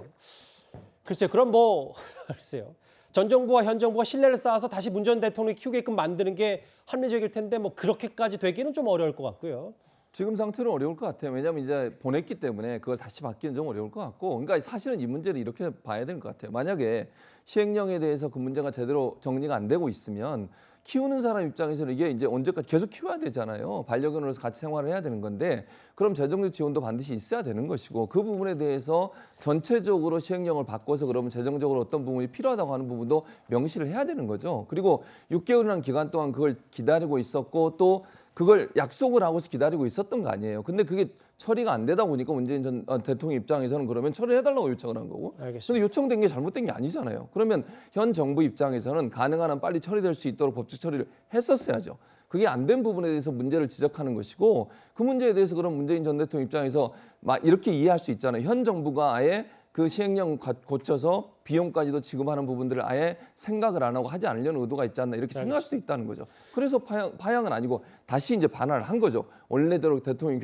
글쎄요, 그럼 뭐 글쎄요, 전 정부와 현 정부가 신뢰를 쌓아서 다시 문 전 대통령이 키우게끔 만드는 게 합리적일 텐데 뭐 그렇게까지 되기는 좀 어려울 것 같고요. 지금 상태는 어려울 것 같아요. 왜냐하면 이제 보냈기 때문에 그걸 다시 받기는 좀 어려울 것 같고, 그러니까 사실은 이 문제를 이렇게 봐야 될 것 같아요. 만약에 시행령에 대해서 그 문제가 제대로 정리가 안 되고 있으면 키우는 사람 입장에서는 이게 이제 언제까지 계속 키워야 되잖아요. 반려견으로서 같이 생활을 해야 되는 건데, 그럼 재정적 지원도 반드시 있어야 되는 것이고, 그 부분에 대해서 전체적으로 시행령을 바꿔서 그러면 재정적으로 어떤 부분이 필요하다고 하는 부분도 명시를 해야 되는 거죠. 그리고 6개월이라는 기간 동안 그걸 기다리고 있었고, 또 그걸 약속을 하고서 기다리고 있었던 거 아니에요. 근데 그게 처리가 안 되다 보니까 문재인 전 대통령 입장에서는 그러면 처리해달라고 요청을 한 거고, 근데 요청된 게 잘못된 게 아니잖아요. 그러면 현 정부 입장에서는 가능한 한 빨리 처리될 수 있도록 법적 처리를 했었어야죠. 그게 안 된 부분에 대해서 문제를 지적하는 것이고, 그 문제에 대해서 그럼 문재인 전 대통령 입장에서 막 이렇게 이해할 수 있잖아요. 현 정부가 아예 그 시행령 고쳐서 비용까지도 지급하는 부분들을 아예 생각을 안 하고 하지 않으려는 의도가 있지 않나, 이렇게 생각할 수도 있다는 거죠. 그래서 파양은 아니고 다시 이제 반환을 한 거죠. 원래대로 대통령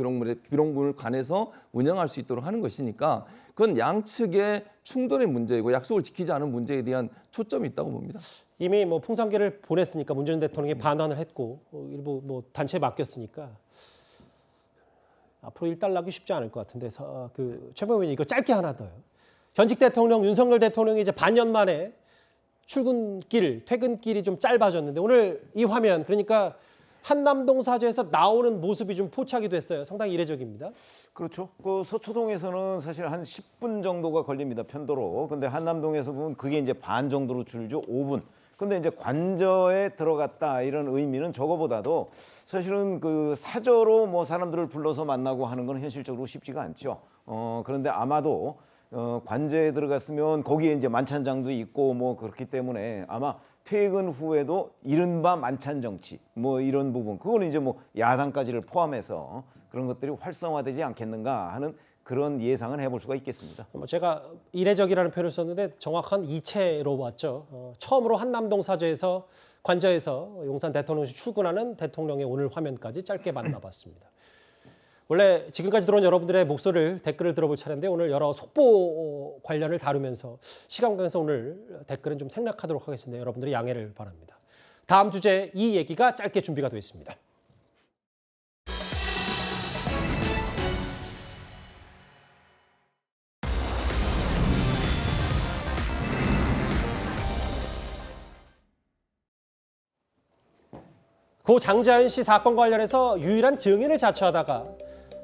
기록물을 관해서 운영할 수 있도록 하는 것이니까, 그건 양측의 충돌의 문제이고 약속을 지키지 않은 문제에 대한 초점이 있다고 봅니다. 이미 뭐 풍산계를 보냈으니까 문 전 대통령이 반환을 했고 일부 뭐 단체에 맡겼으니까 앞으로 일단락이 쉽지 않을 것 같은데, 최병민 이거 짧게 하나 더요. 현직 대통령 윤석열 대통령이 이제 반년 만에 퇴근길이 좀 짧아졌는데, 오늘 이 화면, 그러니까 한남동 사저에서 나오는 모습이 좀 포착이 됐어요. 상당히 이례적입니다. 그렇죠. 그 서초동에서는 사실 한 10분 정도가 걸립니다, 편도로. 근데 한남동에서 보면 그게 이제 반 정도로 줄죠, 5분. 근데 이제 관저에 들어갔다 이런 의미는 저거보다도 사실은 그 사저로 뭐 사람들을 불러서 만나고 하는 건 현실적으로 쉽지가 않죠. 그런데 아마도 관저에 들어갔으면 거기에 이제 만찬장도 있고 뭐 그렇기 때문에 아마 퇴근 후에도 이른바 만찬 정치 뭐 이런 부분, 그거는 이제 뭐 야당까지를 포함해서 그런 것들이 활성화되지 않겠는가 하는 그런 예상은 해볼 수가 있겠습니다. 제가 이례적이라는 표현을 썼는데 정확한 이체로 봤죠. 처음으로 한남동 사저에서 관저에서 용산 대통령실 출근하는 대통령의 오늘 화면까지 짧게 만나봤습니다. 원래 지금까지 들어온 여러분들의 목소리를, 댓글을 들어볼 차례인데, 오늘 여러 속보 관련을 다루면서 시간 관계에서 오늘 댓글은 좀 생략하도록 하겠습니다. 여러분들의 양해를 바랍니다. 다음 주제 이 얘기가 짧게 준비가 되어 있습니다. 고 장자연 씨 사건 관련해서 유일한 증인을 자처하다가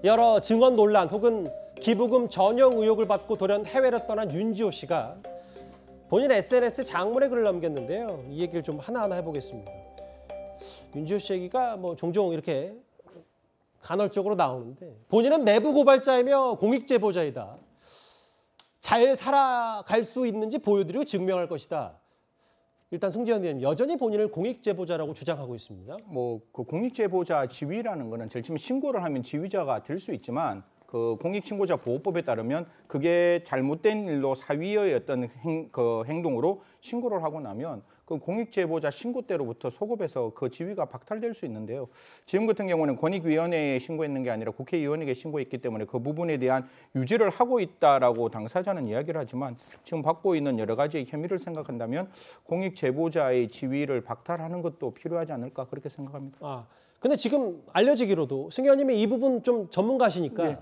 여러 증언 논란 혹은 기부금 전용 의혹을 받고 돌연 해외로 떠난 윤지호 씨가 본인 SNS에 장문의 글을 남겼는데요. 이 얘기를 좀 하나하나 해보겠습니다. 윤지호 씨 얘기가 뭐 종종 이렇게 간헐적으로 나오는데, 본인은 내부 고발자이며 공익 제보자이다. 잘 살아갈 수 있는지 보여드리고 증명할 것이다. 일단 송지현 의원님, 여전히 본인을 공익 제보자라고 주장하고 있습니다. 뭐 그 공익 제보자 지위라는 거는 제일 처음 신고를 하면 지위자가 될 수 있지만, 그 공익신고자 보호법에 따르면 그게 잘못된 일로 사위의 어떤 행동으로 신고를 하고 나면 그 공익제보자 신고 때로부터 소급해서 그 지위가 박탈될 수 있는데요. 지금 같은 경우는 권익위원회에 신고했는 게 아니라 국회의원에게 신고했기 때문에 그 부분에 대한 유지를 하고 있다라고 당사자는 이야기를 하지만, 지금 받고 있는 여러 가지 혐의를 생각한다면 공익제보자의 지위를 박탈하는 것도 필요하지 않을까, 그렇게 생각합니다. 근데 지금 알려지기로도 승 의원님이 이 부분 좀 전문가시니까, 네.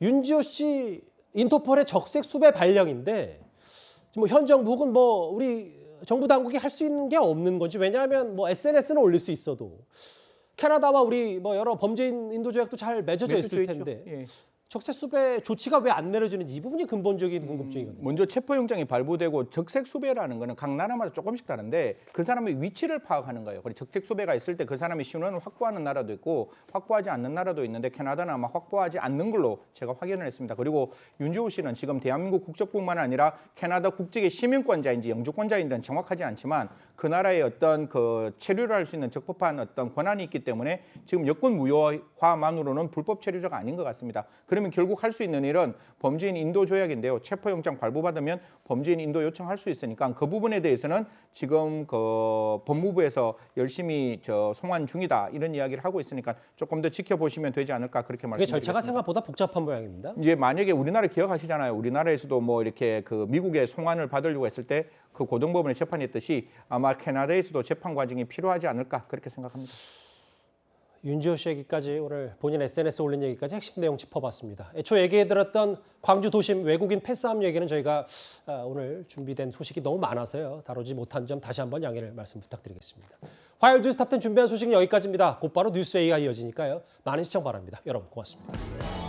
윤지호 씨 인터폴의 적색 수배 발령인데 뭐 현 정부 혹은 뭐 우리 정부 당국이 할 수 있는 게 없는 건지, 왜냐하면 뭐 SNS는 올릴 수 있어도 캐나다와 우리 뭐 여러 범죄인 인도 조약도 잘 맺어져 있을 텐데 예. 적색 수배 조치가 왜 안 내려지는지, 이 부분이 근본적인 궁금증이거든요. 먼저 체포영장이 발부되고 적색 수배라는 거는 각 나라마다 조금씩 다른데 그 사람의 위치를 파악하는 거예요. 그리고 적색 수배가 있을 때 그 사람의 신원을 확보하는 나라도 있고 확보하지 않는 나라도 있는데, 캐나다는 아마 확보하지 않는 걸로 제가 확인을 했습니다. 그리고 윤지호 씨는 지금 대한민국 국적뿐만 아니라 캐나다 국적의 시민권자인지 영주권자인지는 정확하지 않지만 그 나라의 어떤 그 체류를 할 수 있는 적법한 어떤 권한이 있기 때문에 지금 여권 무효화만으로는 불법 체류자가 아닌 것 같습니다. 그러면 결국 할 수 있는 일은 범죄인 인도 조약인데요. 체포영장 발부받으면 범죄인 인도 요청할 수 있으니까 그 부분에 대해서는 지금 그 법무부에서 열심히 송환 중이다, 이런 이야기를 하고 있으니까 조금 더 지켜보시면 되지 않을까, 그렇게 말씀드리겠습니다. 그게 절차가 생각보다 복잡한 모양입니다. 이제 만약에 우리나라 기억하시잖아요. 우리나라에서도 뭐 이렇게 그 미국의 송환을 받으려고 했을 때 그 고등법원에 재판했듯이 아마 캐나다에서도 재판 과정이 필요하지 않을까 그렇게 생각합니다. 윤지호 씨 얘기까지 오늘 본인 SNS에 올린 얘기까지 핵심 내용 짚어봤습니다. 애초 얘기해드렸던 광주 도심 외국인 패스함 얘기는 저희가 오늘 준비된 소식이 너무 많아서요. 다루지 못한 점 다시 한번 양해를 말씀 부탁드리겠습니다. 화요일 뉴스 탑10 준비한 소식은 여기까지입니다. 곧바로 뉴스 A가 이어지니까요. 많은 시청 바랍니다. 여러분 고맙습니다.